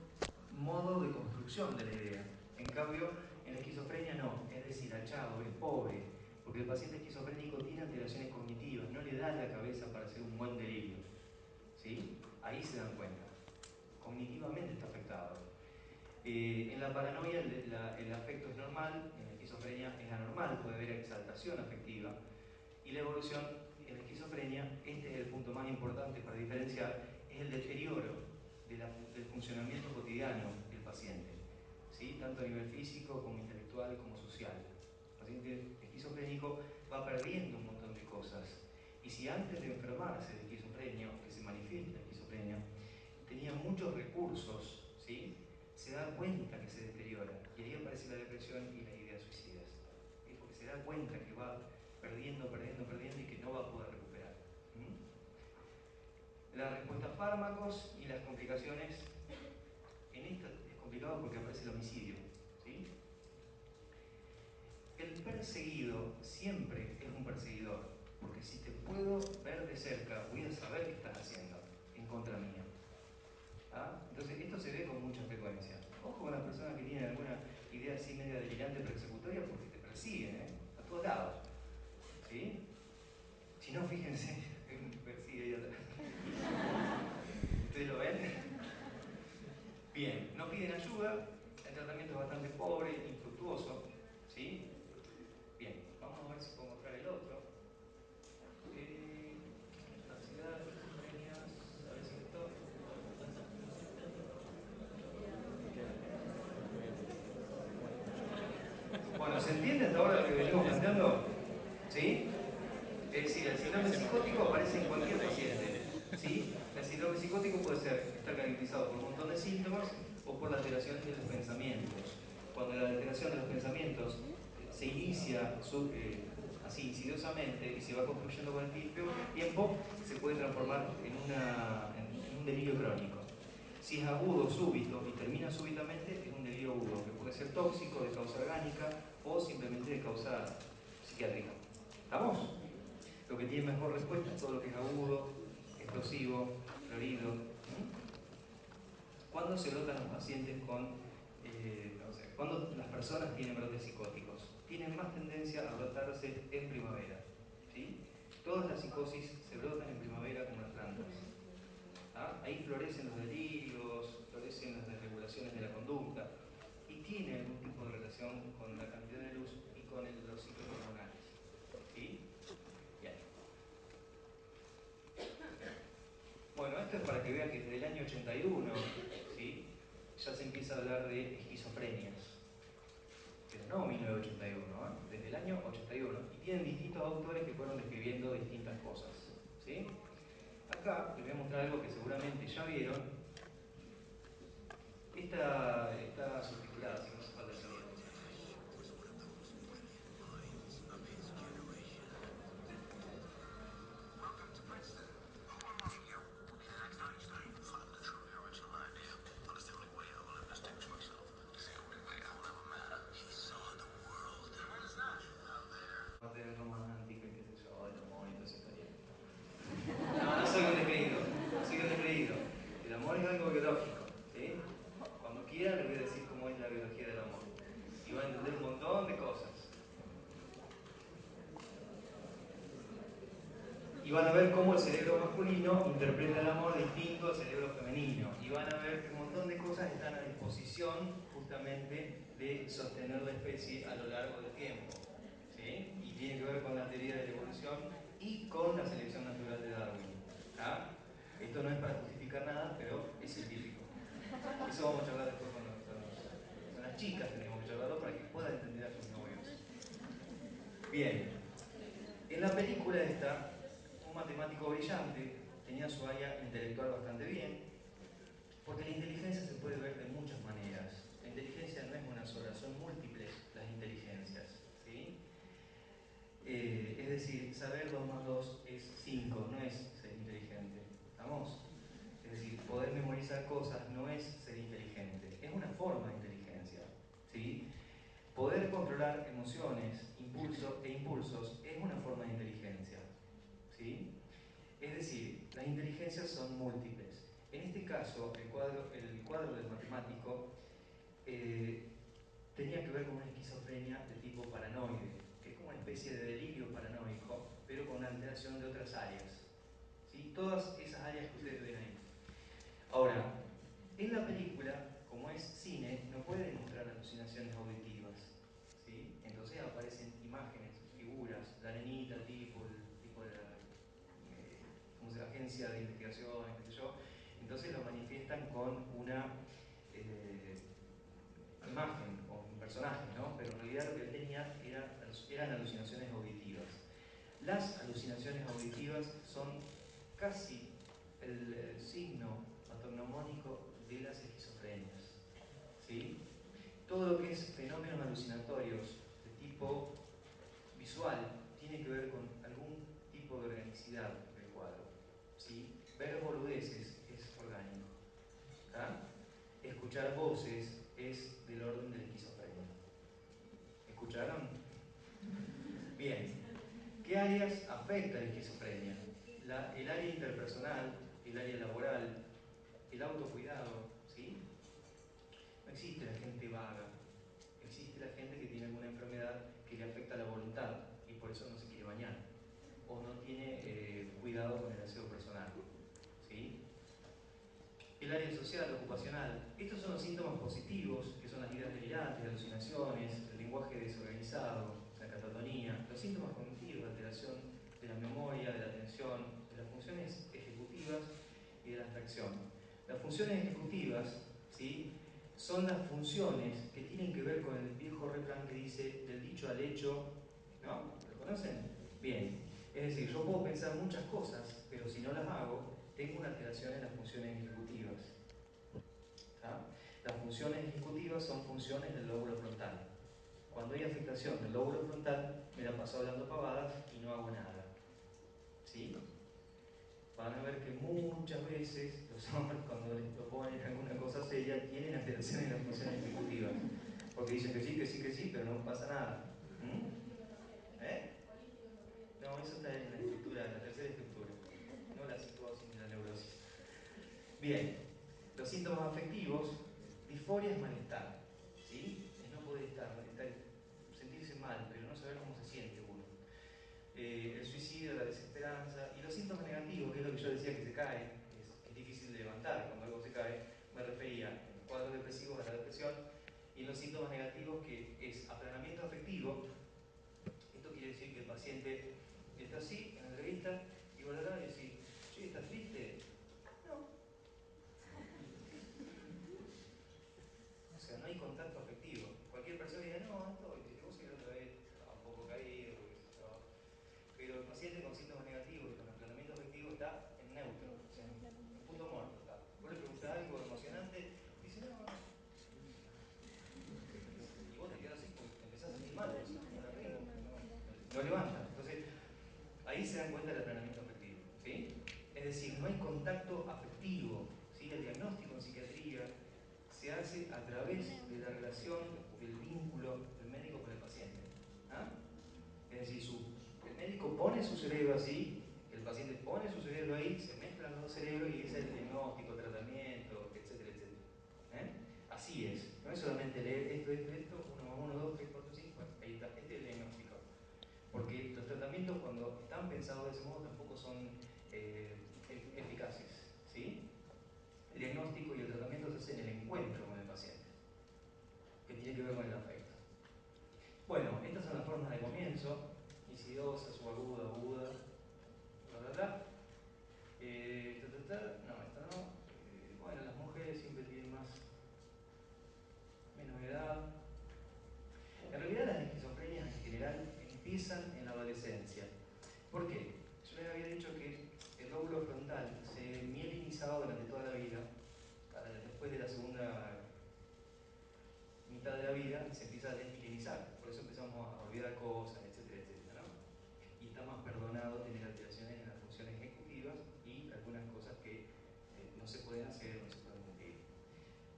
Speaker 1: modo de construcción de la idea. En cambio, en la esquizofrenia no, es deshilachado, es pobre, porque el paciente esquizofrénico tiene alteraciones cognitivas, no le da la cabeza para hacer un buen delirio, ¿sí? Ahí se dan cuenta, cognitivamente está afectado. En la paranoia el afecto es normal, en la esquizofrenia es anormal, puede haber exaltación afectiva. Y la evolución en la esquizofrenia, este es el punto más importante para diferenciar, es el deterioro del funcionamiento cotidiano del paciente, ¿sí? Tanto a nivel físico como intelectual como social. El paciente esquizofrénico va perdiendo un montón de cosas. Y si antes de enfermarse de esquizofrenia, o que se manifieste la esquizofrenia, tenía muchos recursos, ¿sí? Se da cuenta que se deteriora. Y ahí aparece la depresión y las ideas suicidas. ¿Sí? Porque se da cuenta que va perdiendo y que no va a poder recuperar. La respuesta a fármacos y las complicaciones, en esta es complicado porque aparece el homicidio, ¿sí? El perseguido siempre es un perseguidor, Porque si te puedo ver de cerca, voy a saber qué estás haciendo en contra mía. ¿Ah? Entonces, esto se ve con mucha frecuencia. Ojo con las personas que tienen alguna idea así media delirante persecutoria, porque te persiguen, a todos lados. ¿Sí? Si no, fíjense, me persigue ahí atrás. ¿Ustedes lo ven? Bien, no piden ayuda, el tratamiento es bastante pobre, infructuoso. ¿Sí? Bien, vamos a ver si puedo mostrar el otro. Ansiedad, esquizofrenia, a ver si esto. Bueno, ¿se entiende hasta ahora lo que venimos planteando? ¿Sí? Es decir, el síndrome psicótico aparece en cualquier paciente. ¿Sí? El síndrome psicótico puede estar caracterizado por un montón de síntomas o por la alteración de los pensamientos. Cuando la alteración de los pensamientos se inicia así insidiosamente y se va construyendo con el tiempo, se puede transformar en un delirio crónico. Si es agudo, súbito y termina súbitamente, es un delirio agudo, que puede ser tóxico, de causa orgánica o simplemente de causa psiquiátrica. ¿Estamos? Lo que tiene mejor respuesta es todo lo que es agudo, explosivo, florido. ¿Cuándo se brotan los pacientes cuando las personas tienen brotes psicóticos? Tienen más tendencia a brotarse en primavera. ¿Sí? Todas las psicosis se brotan en primavera como las plantas. ¿Ah? Ahí florecen los delirios, florecen las desregulaciones de la conducta y tiene algún tipo de relación con la cantidad de luz y con los ciclos hormonales. ¿Sí? Bien. Bueno, esto es para que vean que desde el año 81, ¿sí?, ya se empieza a hablar de esquizofrenias. Pero no 1981, desde el año 81. Y tienen distintos autores que fueron describiendo distintas cosas. ¿Sí? Acá les voy a mostrar algo que seguramente ya vieron. Está subtitulada, así que no hace falta el sonido. No tener romántico y qué sé yo, el amor y toda esa historia. No soy un descreído, no soy un descreído. El amor es algo biológico, ¿sí? Cuando quiera les voy a decir cómo es la biología del amor. Y van a entender un montón de cosas. Y van a ver cómo el cerebro masculino interpreta el amor distinto al cerebro femenino. Y van a ver que un montón de cosas están a disposición justamente de sostener la especie a lo largo del tiempo. ¿Sí? Y tiene que ver con la teoría de la evolución y con la selección natural de Darwin. ¿Ah? Esto no es para justificar nada, pero es científico. Eso vamos a charlar después con las chicas, tenemos que charlarlo para que puedan entender a sus novios. Bien, en la película esta, un matemático brillante tenía su área intelectual bastante bien, porque la inteligencia se puede ver de muchas maneras. La inteligencia no es una sola, son múltiples las inteligencias. ¿Sí? Es decir, saber 2 más 2 es 5, no es ser inteligente. ¿Estamos? Es decir, poder memorizar cosas no es ser inteligente, es una forma de inteligencia. ¿Sí? Poder controlar emociones, impulsos es una forma de inteligencia. ¿Sí? Es decir, las inteligencias son múltiples. En este caso, el cuadro del matemático tenía que ver con una esquizofrenia de tipo paranoide, que es como una especie de delirio paranoico, pero con una alteración de otras áreas. ¿Sí? Todas esas áreas que ustedes ven ahí. Ahora, en la película, como es cine, no puede mostrar alucinaciones auditivas. ¿Sí? Entonces aparecen imágenes, figuras, la nenita, el tipo de la como se agencia de investigación, qué sé yo. Entonces lo manifiestan con una imagen o un personaje, ¿no? Pero en realidad lo que él tenía eran alucinaciones auditivas. Las alucinaciones auditivas son casi el signo patognomónico de las esquizofrenias. ¿Sí? Todo lo que es fenómenos alucinatorios de tipo visual tiene que ver con algún tipo de organicidad del cuadro. ¿Sí? Ver boludeces es orgánico. ¿Ah? Escuchar voces es del orden de la esquizofrenia. ¿Escucharon? Bien. ¿Qué área áreas afecta la esquizofrenia? El área interpersonal, el área laboral, el autocuidado, ¿sí? No existe la gente vaga, existe la gente que tiene alguna enfermedad que le afecta la voluntad y por eso no se quiere bañar o no tiene cuidado con el aseo personal, ¿sí? El área social, ocupacional, estos son los síntomas positivos, que son las ideas delirantes, alucinaciones, el lenguaje desorganizado, la catatonía, los síntomas cognitivos, alteración de la memoria, de la atención, de las funciones ejecutivas y de la abstracción. Las funciones ejecutivas, ¿sí?, son las funciones que tienen que ver con el viejo refrán que dice del dicho al hecho, ¿no? ¿Lo conocen? Bien. Es decir, yo puedo pensar muchas cosas, pero si no las hago, tengo una alteración en las funciones ejecutivas. ¿Tá? Las funciones ejecutivas son funciones del lóbulo frontal. Cuando hay afectación del lóbulo frontal, me la paso hablando pavadas y no hago nada. ¿Sí? Van a ver que muchas veces los hombres, cuando les proponen alguna cosa seria, tienen alteración en las funciones ejecutivas. Porque dicen que sí, que sí, que sí, pero no pasa nada. ¿Eh? No, eso está en la estructura, en la tercera estructura, no la psicosis ni la neurosis. Bien, los síntomas afectivos, disforia es malestar, ¿sí? Es no poder estar, sentirse mal, pero no saber cómo se siente uno. El suicidio, la desesperanza y los síntomas negativos, que es lo que yo decía que se cae, que es difícil de levantar cuando algo se cae, me refería en los cuadros depresivos a la depresión y en los síntomas negativos que es aplanamiento afectivo. Esto quiere decir que el paciente está así en la entrevista y volverá a decir, che, ¿estás triste? No. O sea, no hay contacto afectivo. Cualquier persona diga, no estoy triste, vos la otra vez un poco caído, pero el paciente con síntomas negativos y con aplanamiento afectivo está en neutro, o sea, en punto muerto está. Vos le preguntás algo emocionante, dice, no. Y vos te quedás así porque te empezás a sentir mal, decís, no levanta. Entonces, ahí se dan cuenta del aplanamiento afectivo, ¿sí? Es decir, no hay contacto afectivo, ¿sí? El diagnóstico en psiquiatría se hace a través de la relación, del vínculo del médico con el paciente. ¿Ah? Es decir, el médico pone su cerebro así, el paciente pone su cerebro ahí, se mezclan los dos cerebros y ese es el diagnóstico, tratamiento, etcétera, etcétera. Así es, no es solamente leer esto, 1 más 1, 2, 3, 4, 5, bueno, ahí está, este es el diagnóstico. Porque los tratamientos cuando están pensados de ese modo tampoco son eficaces, ¿sí? El diagnóstico y el tratamiento se hacen en el encuentro con el paciente, que tiene que ver con el afecto. Bueno, estas son las formas de comienzo, insidiosa, subaguda, aguda, bla, bla, bla. No, esta no. Bueno, las mujeres siempre tienen menos edad. En realidad las esquizofrenias en general empiezan en la adolescencia. ¿Por qué? Yo les había dicho que el lóbulo frontal se mielinizaba durante toda la vida, después de la segunda mitad de la vida se empieza a desmielinizar, por eso empezamos a olvidar cosas, etcétera, etcétera, ¿no? Y está más perdonado tener alteraciones en las funciones ejecutivas y algunas cosas que no se pueden hacer, no se pueden cumplir.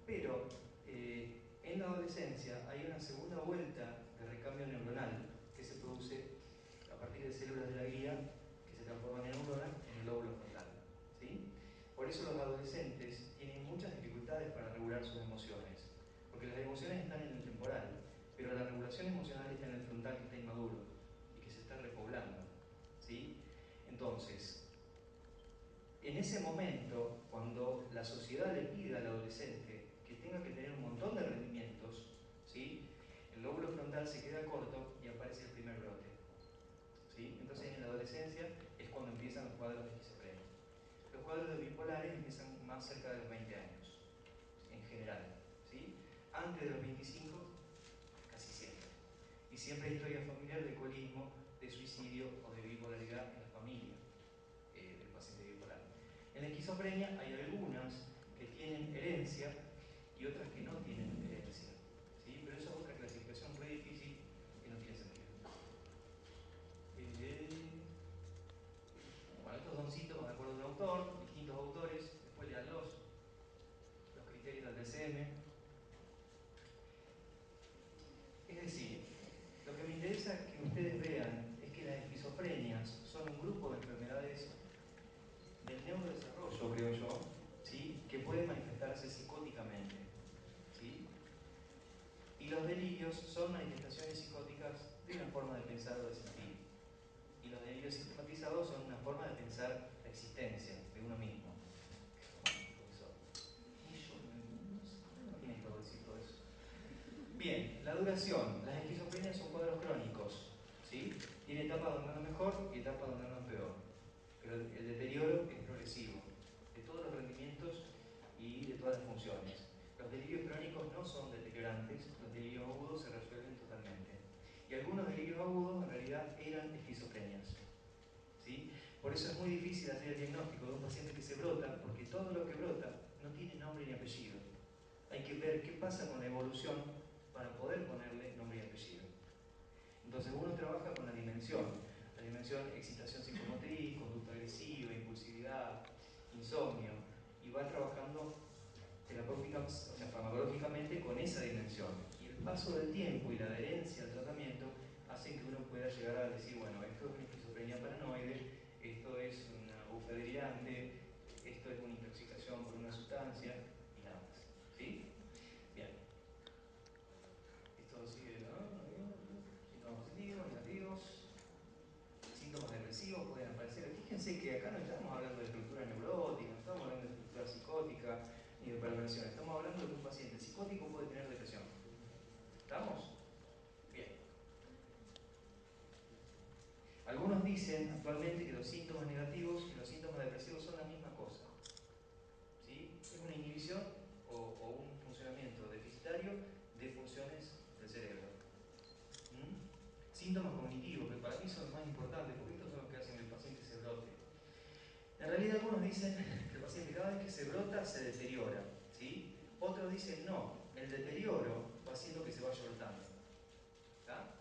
Speaker 1: Pero en la adolescencia hay una segunda vuelta de recambio neuronal que se produce a partir de células de la glía que se transforman en neuronas en el lóbulo frontal, ¿sí? Por eso los adolescentes tienen muchas dificultades para regular sus emociones, porque las emociones están en el temporal, pero la regulación emocional está en el frontal que está inmaduro y que se está repoblando, ¿sí? Entonces, en ese momento, cuando la sociedad le pide al adolescente que tenga que tener un montón de rendimientos, ¿sí?, el lóbulo frontal se queda corto y aparece el primer brote, ¿sí? Entonces, en la adolescencia es cuando empiezan los cuadros de esquizofrenia. Los cuadros de bipolares empiezan más cerca de los 20 años, en general, ¿sí? Antes de los 25, casi siempre. Y siempre hay historia familiar de alcoholismo, de suicidio o de bipolaridad en la familia del paciente bipolar. En la esquizofrenia hay algunas que tienen herencia y otras que no tienen herencia, ¿sí? Pero eso es otra clasificación muy difícil que no tiene sentido. Bueno, estos son síntomas de acuerdo a un autor, distintos autores, después lean los criterios del DSM. Es decir, lo que me interesa que ustedes vean es que las esquizofrenias son un grupo de enfermedades del neurodesarrollo, creo yo, ¿sí? Que pueden manifestarse psicóticamente, ¿sí? Y los delirios son manifestaciones psicóticas de una forma de pensar o de sentir. Y los delirios sistematizados son una forma de pensar la existencia de uno mismo. No tiene que decir todo eso. Bien, la duración. Las esquizofrenias son cuadros crónicos, ¿sí? Tiene etapas donde andan mejor y etapas donde andan peor. Pero el deterioro es progresivo, de todos los rendimientos y de todas las funciones. Los delirios crónicos no son deteriorantes, los delirios agudos se resuelven totalmente. Y algunos delirios agudos en realidad eran esquizofrenias, ¿sí? Por eso es muy difícil hacer el diagnóstico de un paciente que se brota, porque todo lo que brota no tiene nombre ni apellido. Hay que ver qué pasa con la evolución para poder ponerle nombre y apellido. Entonces uno trabaja con la dimensión excitación psicomotriz, conducta agresiva, impulsividad, insomnio, y va trabajando farmacológicamente con esa dimensión. Y el paso del tiempo y la adherencia al tratamiento hacen que uno pueda llegar a decir, bueno, esto es una esquizofrenia paranoide, esto es una bufia delirante, esto es una intoxicación por una sustancia, y nada más. ¿Sí? Bien. Esto sigue, ¿no? Síntomas positivos, negativos. Síntomas depresivos pueden aparecer. Fíjense que acá no estamos hablando de estructura neurótica, no estamos hablando de estructura psicótica ni de perversión. Estamos hablando de que un paciente psicótico puede tener depresión. ¿Estamos? Bien. Algunos dicen actualmente que los síntomas negativos y los síntomas depresivos son la misma cosa. ¿Sí? Es una inhibición o un funcionamiento deficitario de funciones del cerebro. Síntomas cognitivos, que para mí son los más importantes, porque estos son los que hacen que el paciente se brote. En realidad algunos dicen que el paciente cada vez que se brota se deteriora, ¿sí? Otros dicen no, el deterioro va haciendo que se vaya brotando. ¿Tá?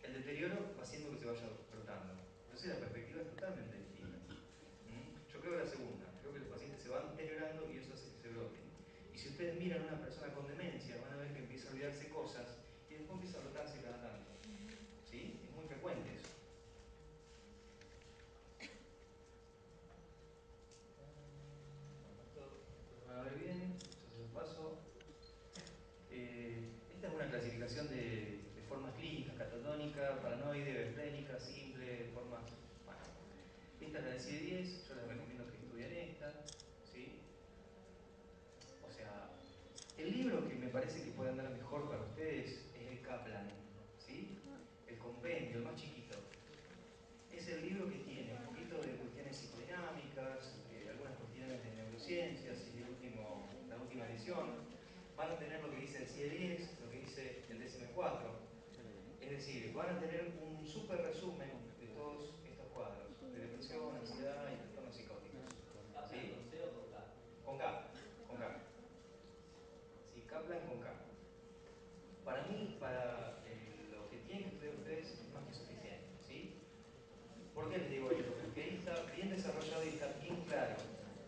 Speaker 1: El deterioro va haciendo que se vaya brotando. Entonces la perspectiva es totalmente distinta. Yo creo la segunda, creo que los pacientes se van deteriorando y eso hace que se brote. Y si ustedes miran a una persona con demencia, van a ver que empieza a olvidarse cosas y después empieza a brotarse cada tanto. ¿Sí? Es muy frecuente eso. Van a ver bien, entonces paso. Esta es una clasificación de formas clínicas, catatónica, paranoide, befrénica, simple, formas. Bueno, esta es la del CIE-10, yo les recomiendo que estudien esta, ¿sí? O sea, el libro que me parece que puede andar mejor para ustedes es el Kaplan, ¿sí? El compendio, el más chiquito. Es el libro que tiene un poquito de cuestiones psicodinámicas, algunas cuestiones de neurociencias y la última edición. Van a tener lo que dice el CIE-10, lo que dice el DSM-4. Es decir, van a tener un súper resumen de todos estos cuadros, de depresión, ansiedad y trastornos psicóticos. ¿Sí? ¿Con C o con K? Con K, con K. Sí, Kaplan con K. Para mí, para lo que tienen que estudiar ustedes, es más que suficiente, ¿sí? ¿Por qué les digo esto? Porque ahí está bien desarrollado y está bien claro.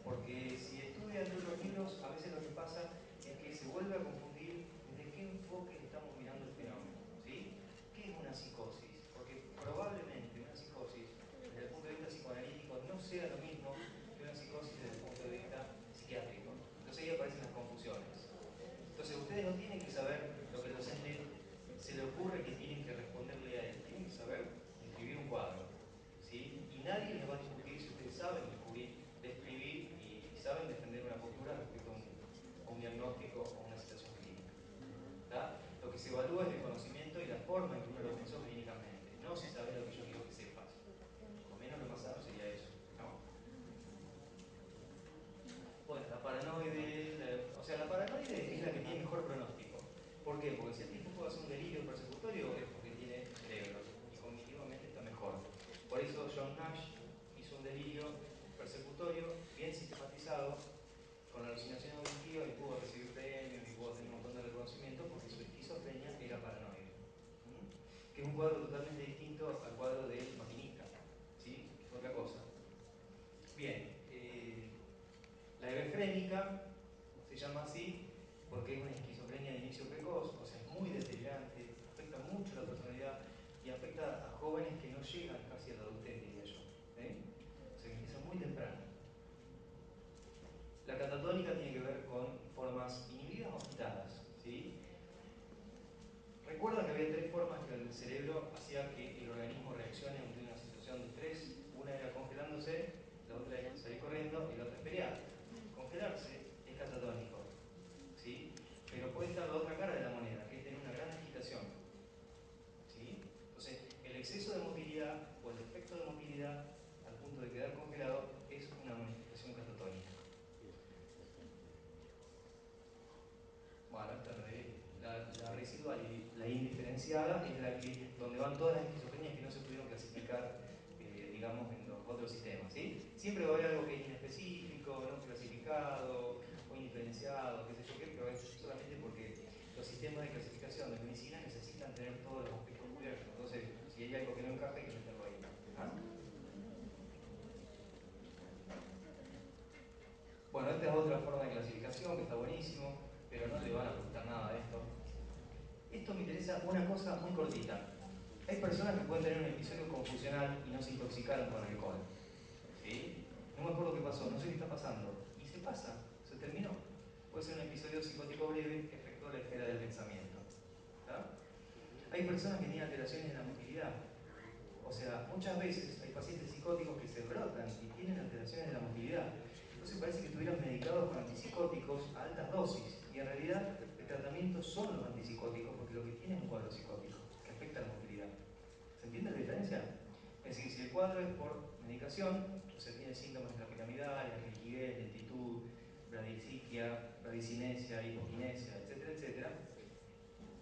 Speaker 1: Porque si estudian otros libros, a veces lo que pasa es que se vuelve a confundir desde qué enfoque estamos mirando el fenómeno, ¿sí? ¿Qué es una psicosis? Porque probablemente una psicosis, desde el punto de vista psicoanalítico, no sea lo mismo que una psicosis desde el punto de vista psiquiátrico. Entonces ahí aparecen las confusiones. Entonces ustedes no tienen que saber lo que el docente se le ocurre que tienen que responderle a él. Tienen que saber escribir un cuadro, ¿sí? Y nadie les va a discutir si ustedes saben describir y saben defender una postura respecto a un diagnóstico o una situación clínica. ¿Tá? Lo que se evalúa es el conocimiento y la forma en que uno lo pensó clínicamente, no si sabes lo que yo quiero que sepas. Por lo menos lo más sano sería eso, ¿no? Bueno, la paranoide, la paranoide es la que tiene mejor pronóstico. ¿Por qué? Porque si el tipo puede hacer un delirio persecutorio es porque tiene cerebro y cognitivamente está mejor. Por eso John Nash hizo un delirio persecutorio bien sistematizado con alucinación auditiva y pudo recibir premios y pudo tener un montón de reconocimiento porque su esquizofrenia era paranoide. Que es un cuadro totalmente distinto al cuadro del maquinista, ¿sí? Es otra cosa. Bien, la hebefrénica se llama así porque es una esquizofrenia de inicio precoz, o sea, es muy deteriorante, afecta mucho la personalidad y afecta a jóvenes que no llegan casi formas que el cerebro hacía que el organismo reaccione ante una situación de estrés. Una era congelándose, la otra era salir corriendo y la otra es pelear. Congelarse es catatónico, ¿sí? Pero puede estar la otra cara de la moneda, que es tener una gran agitación, ¿sí? Entonces, el exceso de motilidad o el defecto de motilidad al punto de quedar congelado es una manifestación catatónica. Bueno, la residual y la indiferenciada es la que, donde van todas las esquizofrenias que no se pudieron clasificar, digamos, en los otros sistemas, ¿sí? Siempre va a haber algo que es inespecífico, no clasificado, o indiferenciado, qué sé yo qué, pero es solamente porque los sistemas de clasificación de medicina necesitan tener todos los aspectos cubiertos. Entonces, si hay algo que no encaja, hay que meterlo ahí. ¿Ah? Bueno, esta es otra forma de clasificación que está buenísimo, pero no le van a preguntar nada de esto. Esto me interesa una cosa muy cortita. Hay personas que pueden tener un episodio confusional y no se intoxicaron con alcohol. ¿Sí? No me acuerdo qué pasó, no sé qué está pasando. Y se pasa, se terminó. Puede ser un episodio psicótico breve que afectó la esfera del pensamiento. ¿Tá? Hay personas que tienen alteraciones en la motilidad. O sea, muchas veces hay pacientes psicóticos que se brotan y tienen alteraciones de la motilidad. Entonces parece que estuvieran medicados con antipsicóticos a altas dosis. Y en realidad el tratamiento son los antipsicóticos porque lo que tiene es un cuadro psicótico que afecta la motilidad. ¿Se entiende la diferencia? Es decir, si el cuadro es por medicación, o sea, tiene síntomas intrapiramidales, rigidez, lentitud, bradiciquia, bradicinesia, hipoquinesia, etcétera, etcétera,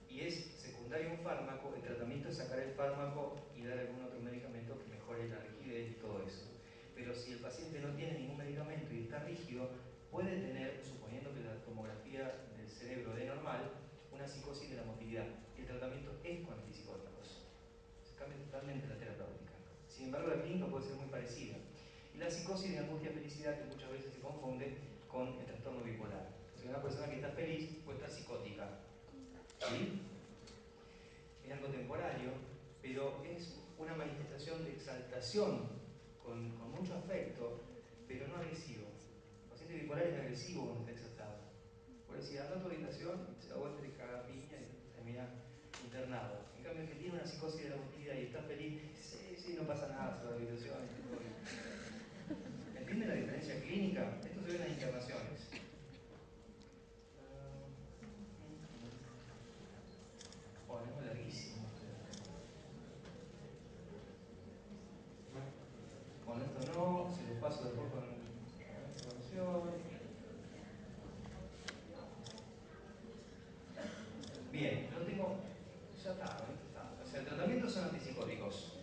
Speaker 1: y es secundario un fármaco, el tratamiento es sacar el fármaco y dar algún otro medicamento que mejore la rigidez y todo eso. Pero si el paciente no tiene ningún medicamento y está rígido, puede tener, suponiendo que la tomografía del cerebro dé normal, una psicosis de la motilidad. Y el tratamiento es con antipsicóticos. Se cambia totalmente la terapéutica. Sin embargo, la clínica puede ser muy parecida. Y la psicosis de angustia-felicidad, que muchas veces se confunde con el trastorno bipolar. O sea, una persona que está feliz puede estar psicótica. ¿Sí? Es algo temporario, pero es una manifestación de exaltación con mucho afecto, pero no agresivo. El paciente bipolar es agresivo cuando está exaltado. Por decir, anda a tu habitación, se da vuelta y te caga piña y termina internado. En cambio, el que tiene una psicosis de la motilidad y está feliz, sí, no pasa nada, se va a la habitación. ¿Entienden la diferencia clínica? Esto se ve en las internaciones. Bueno, es larguísimo. Bueno, esto no, se los paso después con la información. Bien, lo tengo, ya está, ¿no? Está. O sea, el tratamiento son antipsicóticos.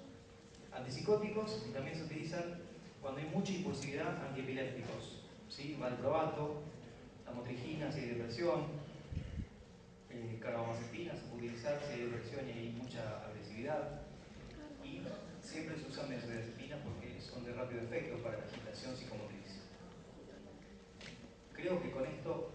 Speaker 1: Antipsicóticos también se utilizan cuando hay mucha impulsividad, antiepilépticos. ¿Sí? Valproato, amotrigina si hay depresión, carbamazepina se puede utilizar si hay depresión y hay mucha agresividad. Y siempre se usan benzodiazepinas porque son de rápido efecto para la agitación psicomotriz. Creo que con esto